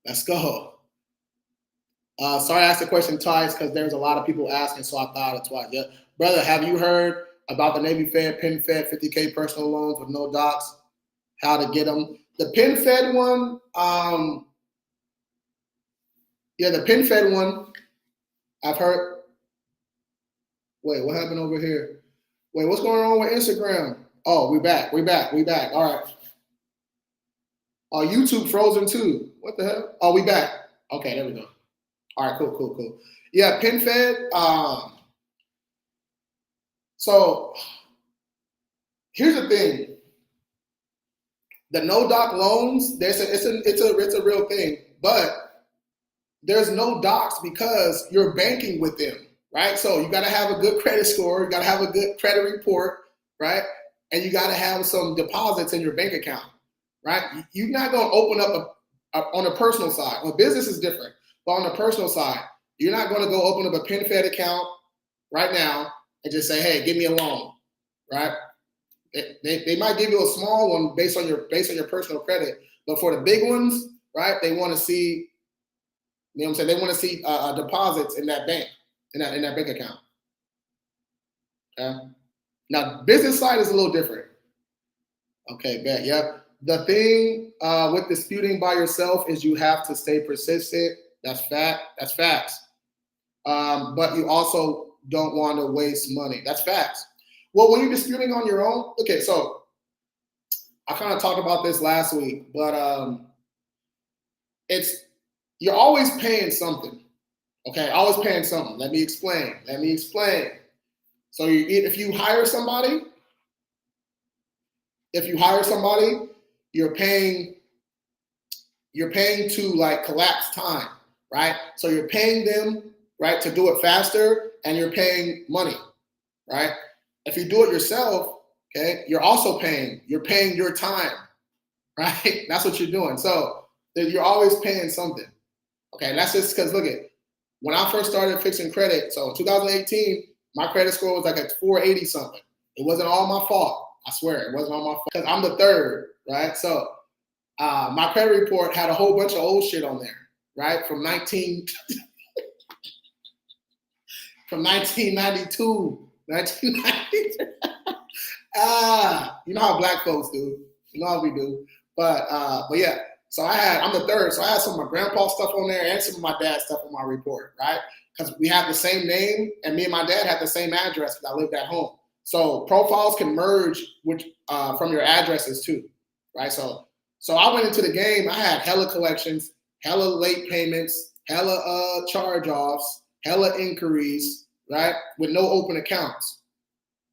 Let's go. Sorry I asked the question twice because there's a lot of people asking, so I thought it twice. Yeah. Brother, have you heard about the Navy Fed, Penn Fed, 50K personal loans with no docs? How to get them? The Penn Fed one, the Penn Fed one, I've heard. Wait, what happened over here? Wait, what's going on with Instagram? Oh, we back. All right. Oh, YouTube frozen too. What the hell? Oh, we back. Okay, there we go. All right, cool. Yeah, Penn Fed. So here's the thing. The no doc loans, it's a real thing, but there's no docs because you're banking with them, right? So you got to have a good credit score, you got to have a good credit report, right? And you got to have some deposits in your bank account, right? You're not going to open up on a personal side. Well, business is different, but on the personal side, you're not going to go open up a Penn Fed account right now and just say, hey, give me a loan, right? They might give you a small one based on your personal credit, but for the big ones, right? They want to see, They want to see deposits in that bank, in that bank account. Okay. Now, business side is a little different. Okay, bet. Yep. The thing with disputing by yourself is you have to stay persistent. That's fact. That's facts. But you also don't want to waste money. That's facts. Well, when you're disputing on your own, okay, so I kind of talked about this last week, but you're always paying something. Okay, always paying something. Let me explain. So if you hire somebody, you're paying to like collapse time, right? So you're paying them, right, to do it faster, and you're paying money, right? If you do it yourself, okay, you're also paying. You're paying your time, right? That's what you're doing. So you're always paying something. Okay, and that's just because, look at, when I first started fixing credit, so in 2018, my credit score was like a 480 something. It wasn't all my fault. I swear, it wasn't all my fault because I'm the third, right? So my credit report had a whole bunch of old shit on there, right? From 1992. 1992. You know how black folks do. You know how we do. But yeah. So I'm the third. So I had some of my grandpa's stuff on there and some of my dad's stuff on my report, right? Because we have the same name, and me and my dad have the same address because I lived at home. So profiles can merge from your addresses too, right? So I went into the game. I had hella collections, hella late payments, hella charge-offs, hella inquiries, right? With no open accounts.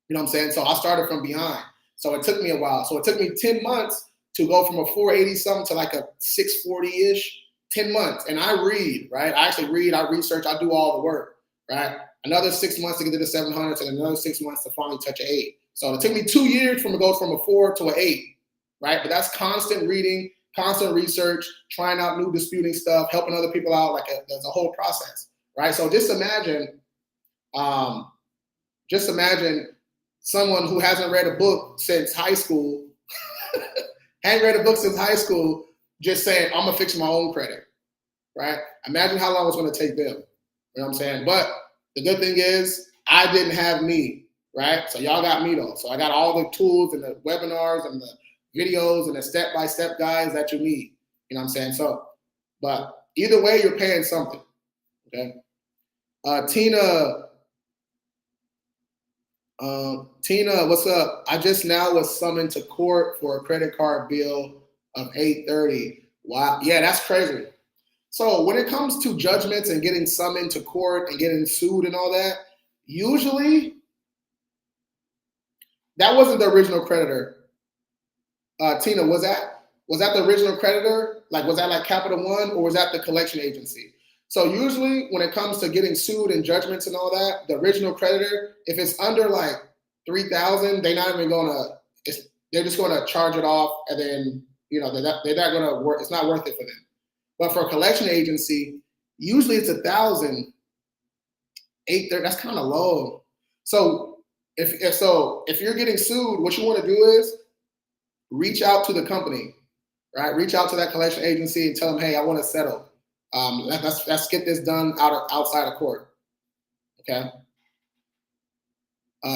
You know what I'm saying? So I started from behind. So it took me a while. So it took me 10 months to go from a 480 something to like a 640-ish, 10 months. And I read, right? I actually read, I research, I do all the work, right? Another 6 months to get to the 700s and another 6 months to finally touch an 8. So it took me 2 years to go from a 4 to an 8, right? But that's constant reading, constant research, trying out new disputing stuff, helping other people out. There's a whole process, right? So just imagine someone who hasn't read a book since high school, just saying, I'm gonna fix my own credit, right? Imagine how long it's going to take them. You know what I'm saying? But the good thing is I didn't have me, right? So y'all got me though. So I got all the tools and the webinars and the videos and the step-by-step guides that you need. You know what I'm saying? So, but either way, you're paying something. Okay. Tina, what's up? I just now was summoned to court for a credit card bill of $830. Wow. Yeah, that's crazy. So when it comes to judgments and getting summoned to court and getting sued and all that, usually that wasn't the original creditor. Tina, was that the original creditor? Like, was that like Capital One, or was that the collection agency? So usually when it comes to getting sued and judgments and all that, the original creditor, if it's under like 3,000, they're not even they're just gonna charge it off, and then they're not gonna work. It's not worth it for them. But for a collection agency, usually it's 1,000, 830. That's kind of low. So if you're getting sued, what you want to do is reach out to the company, right? Reach out to that collection agency and tell them, hey, I want to settle. Let's get this done outside of court. Okay.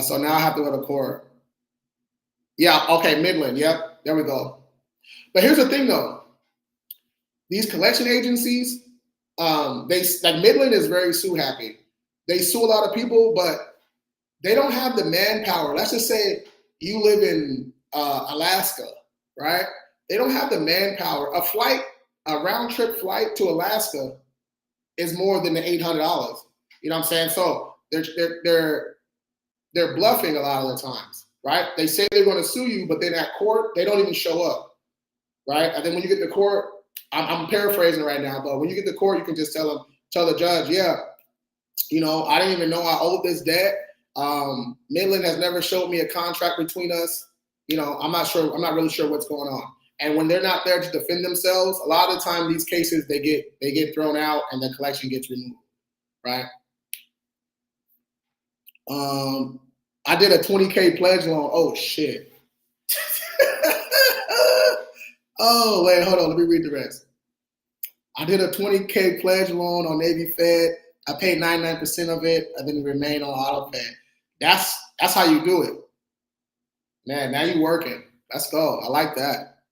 So now I have to go to court. Yeah. Okay. Midland. Yep. There we go. But here's the thing, though. These collection agencies, Midland is very sue happy. They sue a lot of people, but they don't have the manpower. Let's just say you live in Alaska, right? They don't have the manpower. A round trip flight to Alaska is more than the $800. You know what I'm saying? So they're bluffing a lot of the times, right? They say they're going to sue you, but then at court they don't even show up, right? And then when you get to court, I'm paraphrasing right now, but when you get to court, you can just tell the judge, yeah, I didn't even know I owed this debt. Midland has never showed me a contract between us. I'm not really sure what's going on. And when they're not there to defend themselves, a lot of the time these cases they get thrown out and the collection gets removed, right? I did a $20K pledge loan. Oh shit. Oh wait, hold on. Let me read the rest. I did a $20K pledge loan on Navy Fed. I paid 99% of it, and then it remained on auto pay. That's how you do it, man. Now you working. Let's go. I like that.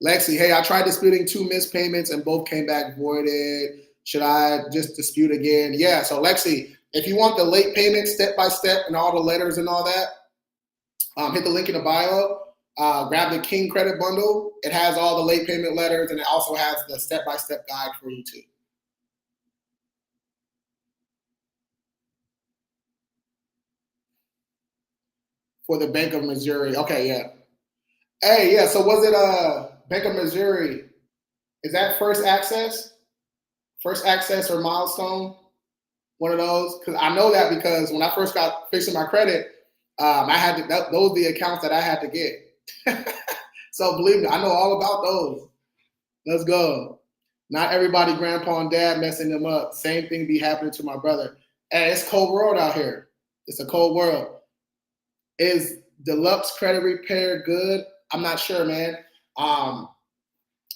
Lexi, hey, I tried disputing 2 missed payments and both came back voided. Should I just dispute again? Yeah. So Lexi, if you want the late payment step by step and all the letters and all that, hit the link in the bio. Grab the King Credit Bundle. It has all the late payment letters, and it also has the step by step guide for you too. For the Bank of Missouri. Okay, yeah. Hey, yeah. So was it Bank of Missouri? Is that First Access? First Access or Milestone? One of those? Because I know that because when I first got fixing my credit, I had to. Those are the accounts that I had to get. So believe me, I know all about those. Let's go. Not everybody, grandpa and dad messing them up. Same thing be happening to my brother. Hey, it's a cold world out here. It's a cold world. Is Deluxe Credit Repair good? I'm not sure, man. But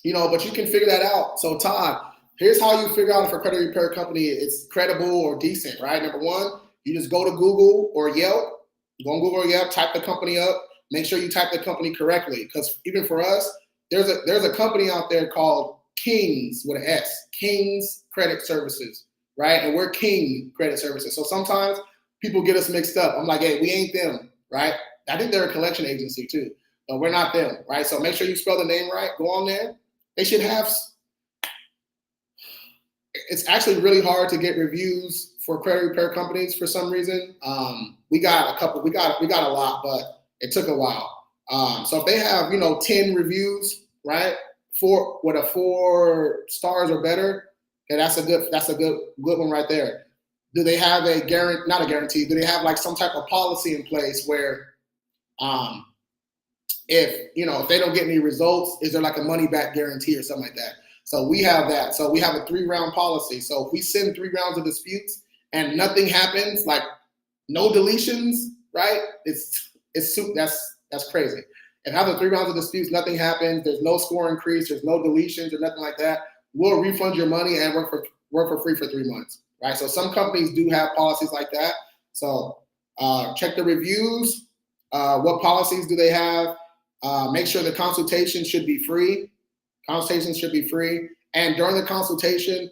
you can figure that out. So Todd, here's how you figure out if a credit repair company is credible or decent, right? Number one, you just go to Google or Yelp. Go on Google or Yelp, type the company up. Make sure you type the company correctly, because even for us, there's a company out there called Kings with an S, Kings Credit Services, right? And we're King Credit Services. So sometimes people get us mixed up. I'm like, hey, we ain't them, right? I think they're a collection agency too, but we're not them, right? So make sure you spell the name right. Go on there. They should have. It's actually really hard to get reviews for credit repair companies for some reason. We got a couple. We got a lot, but it took a while. So if they have 10 reviews, right, 4 stars or better, okay, that's a good one right there. Do they have not a guarantee? Do they have like some type of policy in place where, if they don't get any results, is there like a money back guarantee or something like that? So we have that. So we have a 3-round policy. So if we send 3 rounds of disputes and nothing happens, like no deletions, right? That's crazy. If after 3 rounds of disputes, nothing happens, there's no score increase, there's no deletions or nothing like that, we'll refund your money and work for free for 3 months, right? So some companies do have policies like that. So check the reviews. What policies do they have? Make sure the consultation should be free. Consultations should be free. And during the consultation,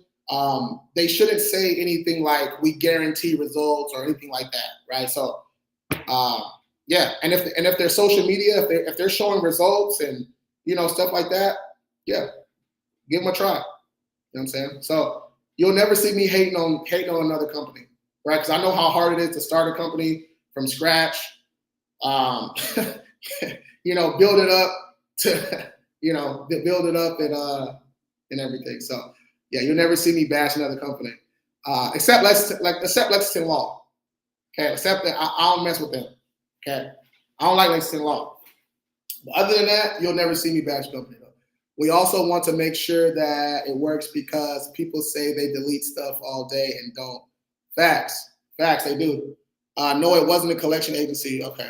they shouldn't say anything like "we guarantee results" or anything like that, right? So, yeah. And if their social media, if they're showing results and stuff like that, yeah, give them a try. You know what I'm saying? So you'll never see me hating on another company, right? Because I know how hard it is to start a company from scratch. Build it up to build it up and everything. So yeah, you'll never see me bash another company, except Lexington Law. Okay, except that I don't mess with them. Okay, I don't like Lexington Law. But other than that, you'll never see me bash a company. Though. We also want to make sure that it works because people say they delete stuff all day and don't. Facts, they do. No, it wasn't a collection agency. Okay.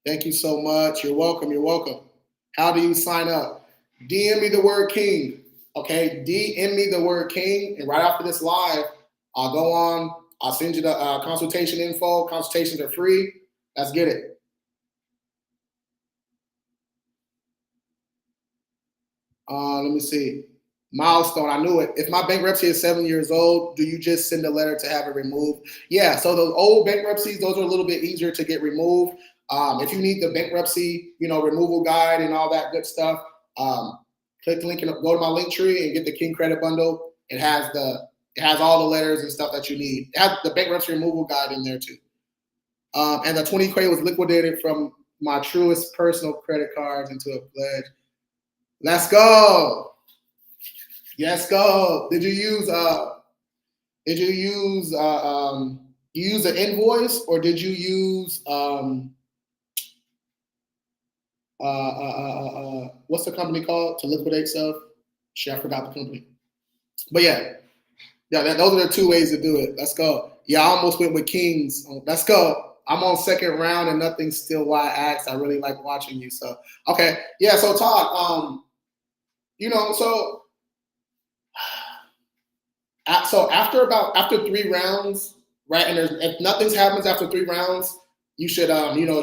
Thank you so much. You're welcome. How do you sign up? DM me the word king. Okay, DM me the word king, and right after this live, I'll go on. I'll send you the consultation info. Consultations are free. Let's get it. Let me see. Milestone. I knew it. If my bankruptcy is 7 years old, do you just send a letter to have it removed? Yeah. So those old bankruptcies, those are a little bit easier to get removed. If you need the bankruptcy, removal guide and all that good stuff, click the link and go to my link tree and get the King Credit Bundle. It has all the letters and stuff that you need. It has the bankruptcy removal guide in there too. And the 20K was liquidated from my Truist personal credit cards into a pledge. Let's go. Let's go. Did you use an invoice or did you use what's the company called to liquidate stuff? Shit, I forgot the company. But yeah, those are the two ways to do it. Let's go. Yeah, I almost went with Kings. Let's go. I'm on second round and nothing's still why I asked. I really like watching you. So okay, yeah. So Todd, so after 3 rounds, right? And if nothing happens after 3 rounds, you should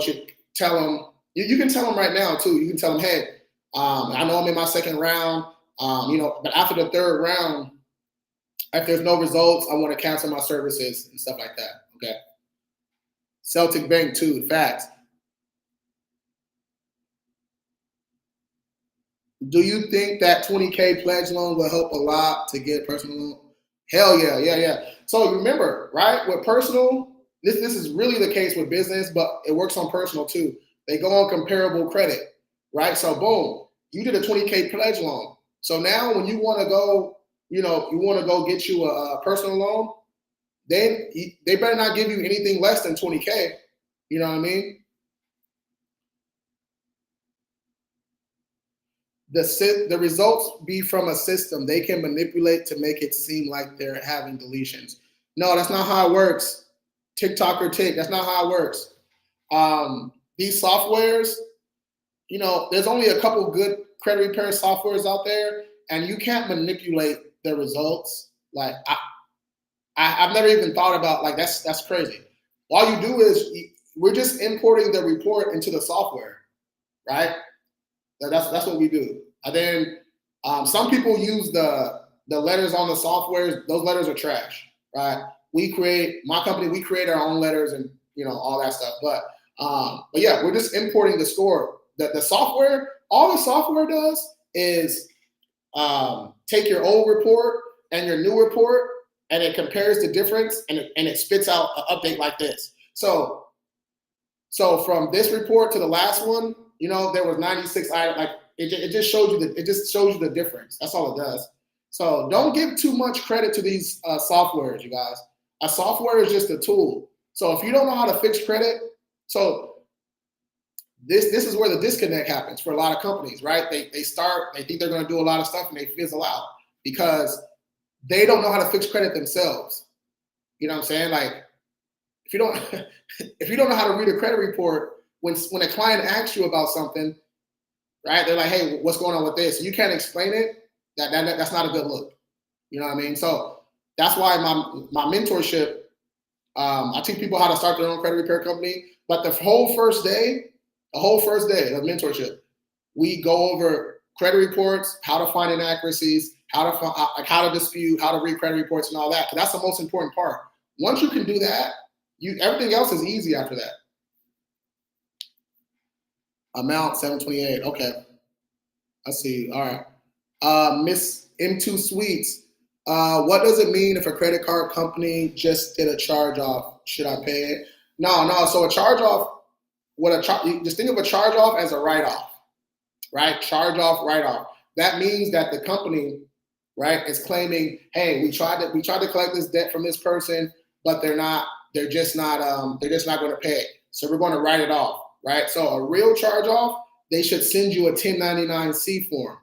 should tell them. You can tell them right now too. You can tell them, hey, I know I'm in my second round, but after the 3rd round, if there's no results, I want to cancel my services and stuff like that. Okay. Celtic Bank too. Facts. Do you think that 20K pledge loan will help a lot to get personal loan? Hell yeah. So remember, right? With personal, this is really the case with business, but it works on personal too. They go on comparable credit, right? So boom, you did a 20K pledge loan. So now when you want to go, get you a personal loan, they better not give you anything less than 20K. You know what I mean? The results be from a system they can manipulate to make it seem like they're having deletions. No, that's not how it works. TikTok or Tick, that's not how it works. These softwares, there's only a couple good credit repair softwares out there, and you can't manipulate the results. Like I've never even thought about that's crazy. All you do is we're just importing the report into the software, right? That's what we do. And then some people use the letters on the software. Those letters are trash, right? My company, we create our own letters and all that stuff. But yeah, we're just importing the score. The software, all the software does is take your old report and your new report, and it compares the difference, and it spits out an update like this. So from this report to the last one, there was 96 items. Like it just shows you the difference. That's all it does. So don't give too much credit to these softwares, you guys. A software is just a tool. So if you don't know how to fix credit, so this is where the disconnect happens for a lot of companies, right? They think they're going to do a lot of stuff and they fizzle out because they don't know how to fix credit themselves. You know what I'm saying? Like if you don't know how to read a credit report, when a client asks you about something, right? They're like, hey, what's going on with this? And you can't explain it. That's not a good look. You know what I mean? So that's why my mentorship, I teach people how to start their own credit repair company. But the whole first day of mentorship, we go over credit reports, how to find inaccuracies, how to dispute, how to read credit reports, and all that. Because that's the most important part. Once you can do that, everything else is easy after that. Amount 728. Okay, I see. All right, Miss M2 Sweets. What does it mean if a credit card company just did a charge off? Should I pay it? No. So a charge off, just think of a charge off as a write off, right? Charge off, write off. That means that the company, right, is claiming, hey, we tried to collect this debt from this person, but they're just not going to pay. So we're going to write it off, right? So a real charge off, they should send you a 1099-C form.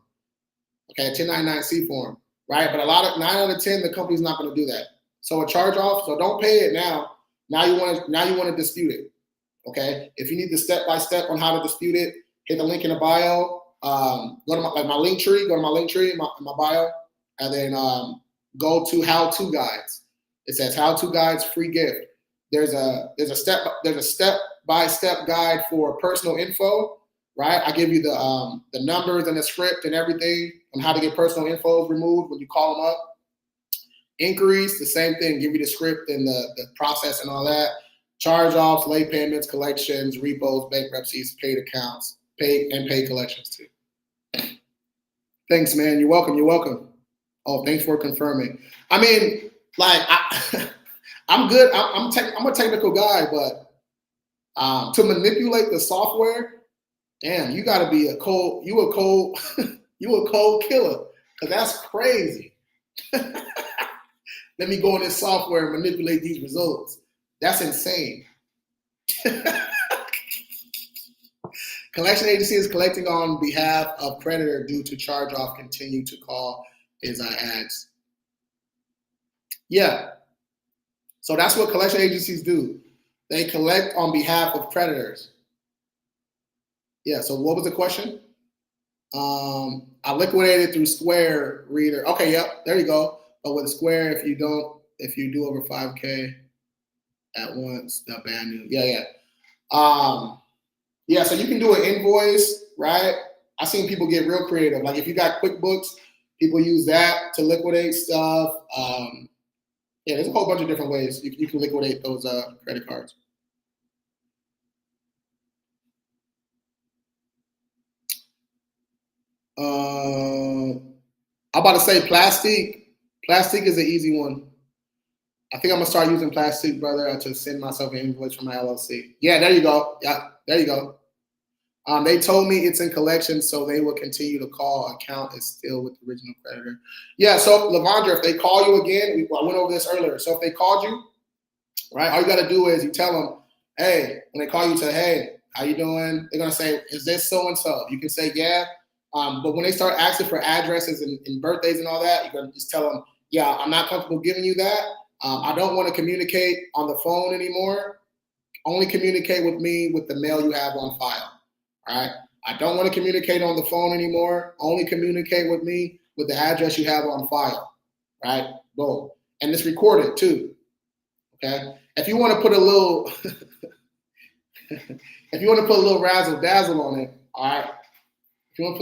Okay, a 1099-C form. Right, but 9 out of 10, the company's not going to do that. So a charge off. So don't pay it now. Now you want to dispute it. Okay. If you need the step-by-step on how to dispute it, hit the link in the bio. Go to my link tree. Go to my link tree in my bio, and then go to how-to guides. It says how-to guides, free gift. There's a step-by-step guide for personal info. Right, I give you the numbers and the script and everything on how to get personal info removed when you call them up. Inquiries, the same thing. Give you the script and the process and all that. Charge-offs, late payments, collections, repos, bankruptcies, paid accounts, paid collections too. Thanks, man. You're welcome. Oh, thanks for confirming. I mean, like, I'm good. I'm a technical guy, but to manipulate the software, damn, you got to be a cold killer, because that's crazy. Let me go in this software and manipulate these results. That's insane. Collection agency is collecting on behalf of creditor due to charge off. Continue to call as I asked. Yeah. So that's what collection agencies do. They collect on behalf of creditors. Yeah, so what was the question? I liquidated through Square Reader. Okay, yep, there you go. But with Square, if you do over 5K at once, they'll ban you. Yeah. Yeah, so you can do an invoice, right? I've seen people get real creative. Like if you got QuickBooks, people use that to liquidate stuff. Yeah, there's a whole bunch of different ways you can liquidate those credit cards. I'm about to say plastic. Plastic is an easy one. I think I'm gonna start using plastic, brother, to send myself an invoice from my LLC. Yeah, there you go. Yeah, there you go. They told me it's in collection, so they will continue to call. Account is still with the original creditor. Yeah, so Lavandra, if they call you again, I went over this earlier. So if they called you, right, all you got to do is you tell them, hey, when they call you, say, hey, how you doing? They're going to say, is this so-and-so? You can say, yeah. But when they start asking for addresses and birthdays and all that, you're going to just tell them, yeah, I'm not comfortable giving you that. I don't want to communicate on the phone anymore. Only communicate with me with the mail you have on file. All right. I don't want to communicate on the phone anymore. Only communicate with me with the address you have on file. Right. Boom. And it's recorded too. Okay. If you want to put a little, razzle dazzle on it, all right. If you want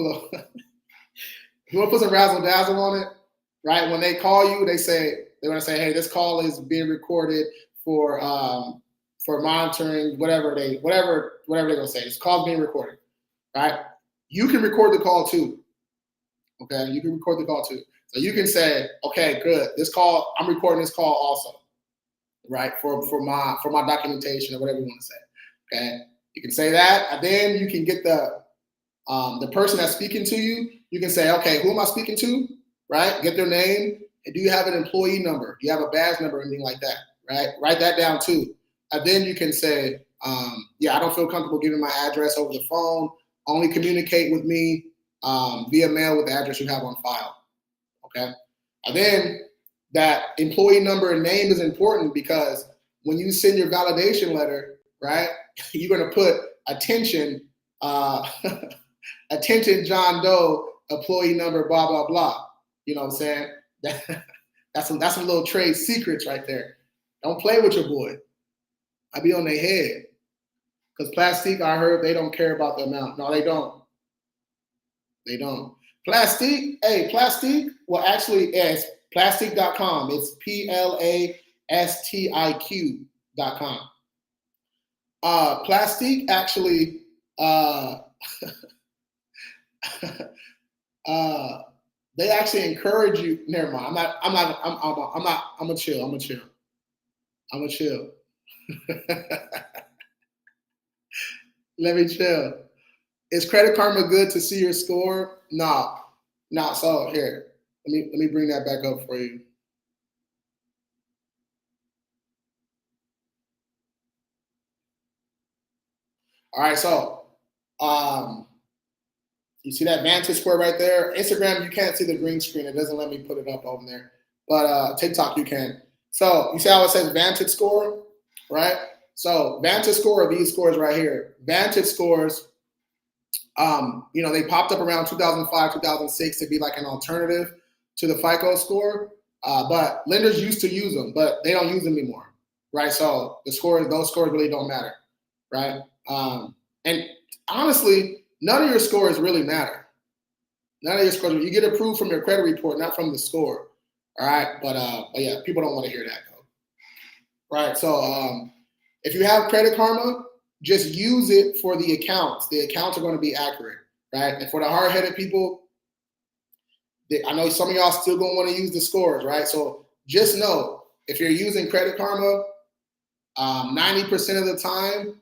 to put some razzle dazzle on it, right? When they call you, they want to say, hey, this call is being recorded for monitoring, whatever they're gonna say. This call's being recorded, right? You can record the call too. Okay, you can record the call too. So you can say, okay, good. This call, I'm recording this call also, right? For my documentation or whatever you want to say. Okay, you can say that, and then you can get the person that's speaking to you. You can say, okay, who am I speaking to? Right? Get their name. And do you have an employee number? Do you have a badge number or anything like that? Right? Write that down too. And then you can say, yeah, I don't feel comfortable giving my address over the phone. Only communicate with me via mail with the address you have on file. Okay. And then that employee number and name is important because when you send your validation letter, right, you're going to put attention Attention, John Doe, employee number, blah, blah, blah. You know what I'm saying? That's some little trade secrets right there. Don't play with your boy. I be on their head. Because Plastique, I heard they don't care about the amount. No, they don't. They don't. Plastique, hey, Plastique, well, actually, it's plastique.com. It's PLASTIQ.com. Plastique actually, they actually encourage you. Never mind. I'm gonna chill. Let me chill. Is Credit Karma good to see your score? No. So here, let me bring that back up for you. All right, so you see that Vantage score right there? Instagram, you can't see the green screen. It doesn't let me put it up over there. But TikTok, you can. So you see how it says Vantage score, right? So Vantage score are these scores right here. Vantage scores, they popped up around 2005, 2006 to be like an alternative to the FICO score. But lenders used to use them, but they don't use them anymore, right? So those scores really don't matter, right? And honestly, none of your scores really matter. None of your scores. You get approved from your credit report, not from the score. All right, but yeah, people don't want to hear that though. Right. So if you have Credit Karma, just use it for the accounts. The accounts are going to be accurate, right? And for the hard-headed people, I know some of y'all still going to want to use the scores, right? So just know if you're using Credit Karma, 90% of the time,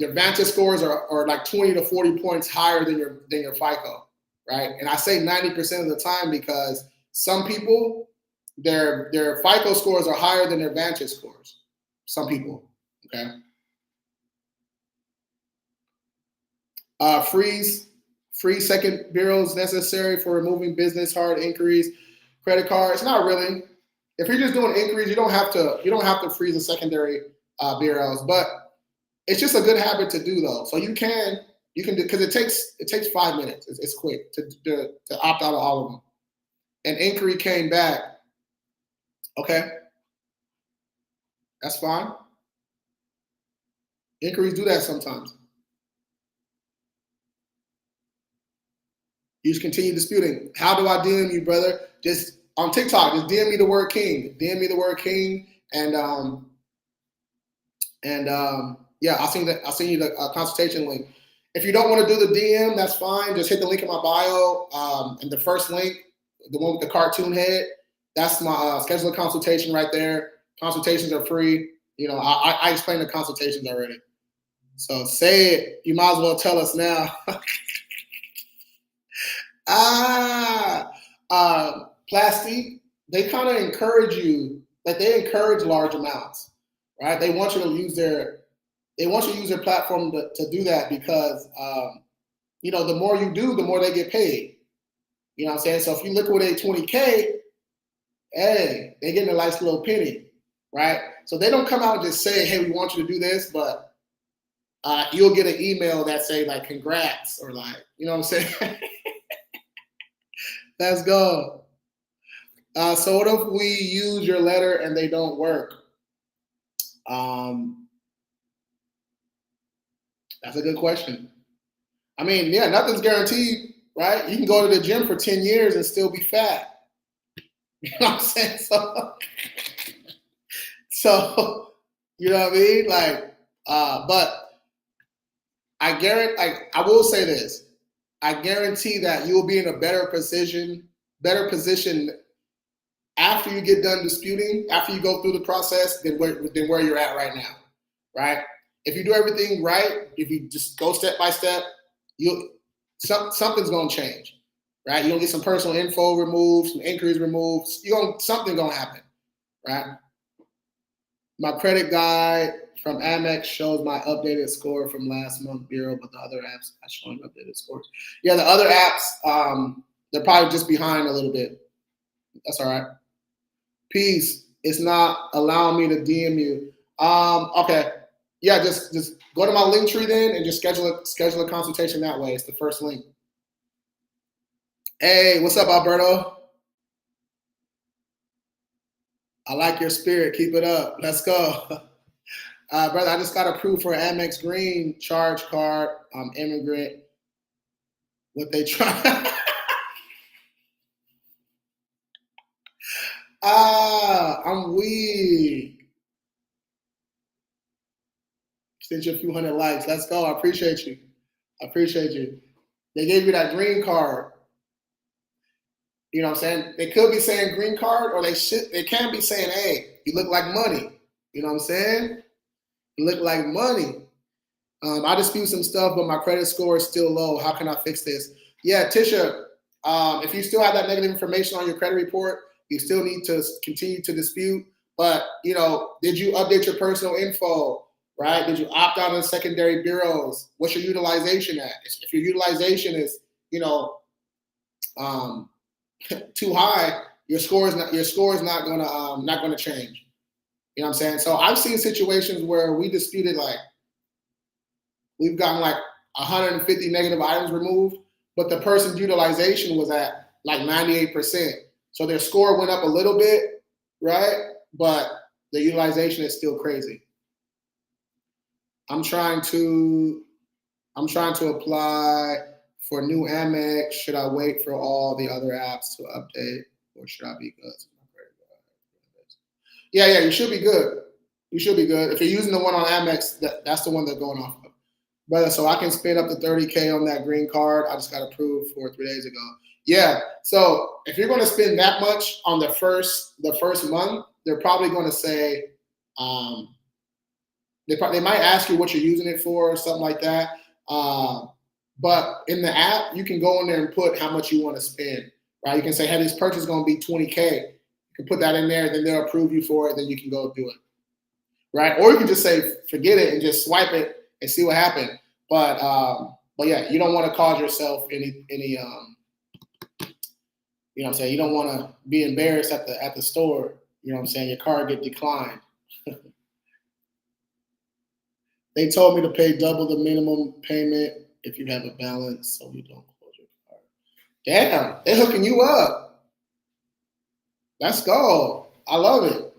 your Vantage scores are like 20 to 40 points higher than your FICO, right? And I say 90% of the time because some people, their FICO scores are higher than their Vantage scores. Some people, okay? Free second bureaus necessary for removing business hard inquiries, credit cards. Not really. If you're just doing inquiries, you don't have to freeze the secondary bureaus, but it's just a good habit to do though. So you can do because it takes 5 minutes. It's quick to opt out of all of them. An inquiry came back. Okay, that's fine. Inquiries do that sometimes. You just continue disputing. How do I DM you, brother? Just on TikTok, just DM me the word king. DM me the word king, and yeah, I'll send you the consultation link. If you don't want to do the DM, that's fine. Just hit the link in my bio, and the first link, the one with the cartoon head, that's my schedule a consultation right there. Consultations are free. I explained the consultations already. So say it. You might as well tell us now. Plastique, they kind of encourage you, like they encourage large amounts, right? They want you to use their platform to do that because, the more you do, the more they get paid. You know what I'm saying? So if you liquidate 20K, hey, they're getting a nice little penny, right? So they don't come out and just say, hey, we want you to do this, but you'll get an email that say like, congrats, or like, you know what I'm saying? Let's go. So what if we use your letter and they don't work? That's a good question. I mean, yeah, nothing's guaranteed, right? You can go to the gym for 10 years and still be fat. You know what I'm saying? So you know what I mean? Like, but I will say this. I guarantee that you will be in a better position after you get done disputing, after you go through the process than where you're at right now, right? If you do everything right, if you just go step by step, something's gonna change, right? You're gonna get some personal info removed, some inquiries removed. Something gonna happen, right? My credit guide from Amex shows my updated score from last month bureau, but the other apps are showing updated scores. Yeah, the other apps, they're probably just behind a little bit. That's all right. Peace. It's not allowing me to DM you. Okay. Yeah, just go to my link tree then and just schedule a consultation that way. It's the first link. Hey, what's up, Alberto? I like your spirit. Keep it up. Let's go. Brother, I just got approved for an Amex Green charge card. I'm immigrant. What they try? I'm weak. Sent you a few hundred likes. Let's go. I appreciate you. I appreciate you. They gave you that green card. You know what I'm saying? They could be saying green card, or they can be saying, hey, you look like money. You know what I'm saying? You look like money. I dispute some stuff, but my credit score is still low. How can I fix this? Yeah, Tisha, if you still have that negative information on your credit report, you still need to continue to dispute. But, did you update your personal info, right? Did you opt out of secondary bureaus? What's your utilization at? If your utilization is, too high, your score is not gonna change. You know what I'm saying? So I've seen situations where we disputed we've gotten 150 negative items removed, but the person's utilization was at 98%. So their score went up a little bit, right? But the utilization is still crazy. I'm trying to apply for new Amex. Should I wait for all the other apps to update, or should I be good? Yeah, you should be good. You should be good. If you're using the one on Amex, that's the one they're going off of. Brother, so I can spend up to 30K on that green card. I just got approved for 3 days ago. Yeah. So if you're going to spend that much on the first month, they're probably going to say, they might ask you what you're using it for or something like that. But in the app, you can go in there and put how much you want to spend, right? You can say, hey, this purchase is going to be 20K. You can put that in there, then they'll approve you for it, then you can go do it, right? Or you can just say, forget it and just swipe it and see what happened. But yeah, you don't want to cause yourself any you know what I'm saying? You don't want to be embarrassed at the store. You know what I'm saying? Your card get declined. They told me to pay double the minimum payment if you have a balance, so you don't close your card. Damn, they're hooking you up. Let's go. I love it.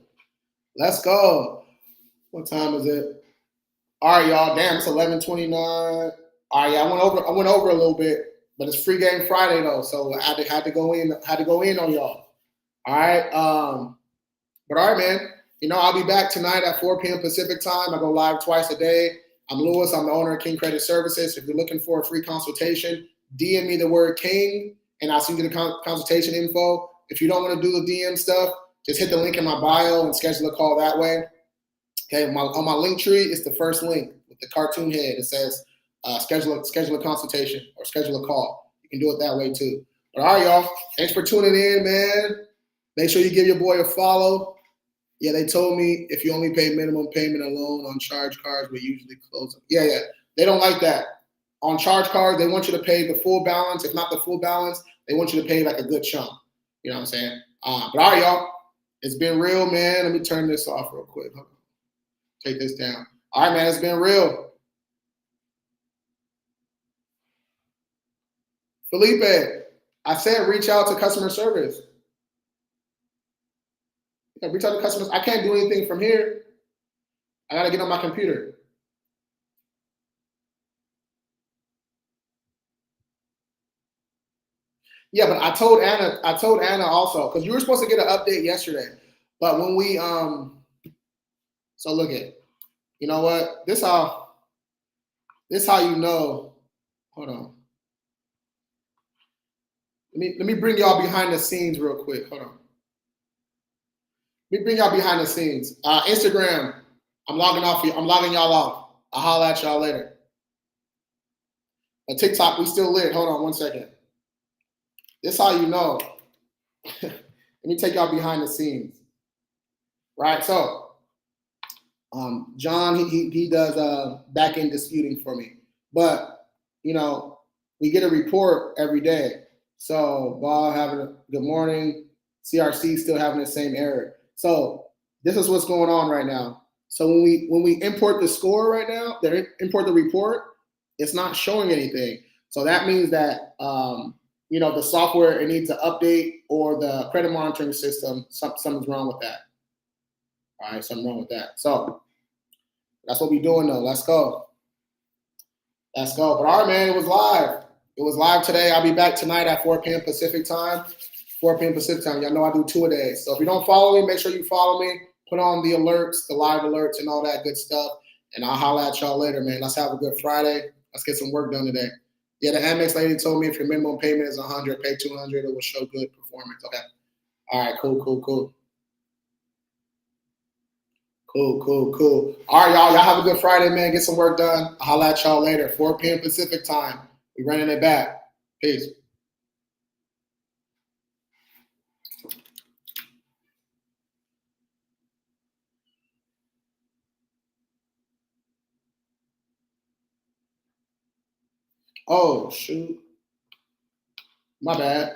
Let's go. What time is it? All right, y'all. Damn, it's 11:29. All right, yeah, I went over a little bit, but it's free game Friday though, so I had to go in on y'all. All right. But all right, man. I'll be back tonight at 4 p.m. Pacific time. I go live twice a day. I'm Lewis. I'm the owner of King Credit Services. If you're looking for a free consultation, DM me the word King, and I'll send you the consultation info. If you don't want to do the DM stuff, just hit the link in my bio and schedule a call that way. Okay, on my link tree, it's the first link with the cartoon head. It says schedule a consultation or schedule a call. You can do it that way too. But all right, y'all. Thanks for tuning in, man. Make sure you give your boy a follow. Yeah, they told me if you only pay minimum payment alone on charge cards, we usually close them. Yeah. They don't like that. On charge cards, they want you to pay the full balance. If not the full balance, they want you to pay a good chunk. You know what I'm saying? But all right, y'all. It's been real, man. Let me turn this off real quick. Hold on. Take this down. All right, man. It's been real. Felipe, I said reach out to customer service. Reach out to customers. I can't do anything from here. I got to get on my computer. Yeah, but I told Anna also, because you were supposed to get an update yesterday. But when we so look at, you know what? This how you know. Hold on. Let me bring y'all behind the scenes real quick. Hold on. Let me bring y'all behind the scenes. Instagram, I'm logging y'all off. I'll holler at y'all later. TikTok, we still lit. Hold on 1 second. This how you know. Let me take y'all behind the scenes. Right? So, John, he does back end disputing for me. But, we get a report every day. So, Bob having a good morning. CRC still having the same error. So, this is what's going on right now. So when we import the score right now, they import the report, it's not showing anything. So that means that the software, it needs to update, or the credit monitoring system, something's wrong with that. All right, something wrong with that. So that's what we're doing though. Let's go. Let's go. But all right, man, it was live. It was live today. I'll be back tonight at 4 p.m. Pacific time. 4 p.m. Pacific time. Y'all know I do 2 a day. So if you don't follow me, make sure you follow me. Put on the alerts, the live alerts, and all that good stuff. And I'll holler at y'all later, man. Let's have a good Friday. Let's get some work done today. Yeah, the Amex lady told me if your minimum payment is 100, pay 200, it will show good performance. Okay. All right, cool. Cool. All right, y'all. Y'all have a good Friday, man. Get some work done. I'll holler at y'all later. 4 p.m. Pacific time. We running it back. Peace. Oh, shoot. My bad.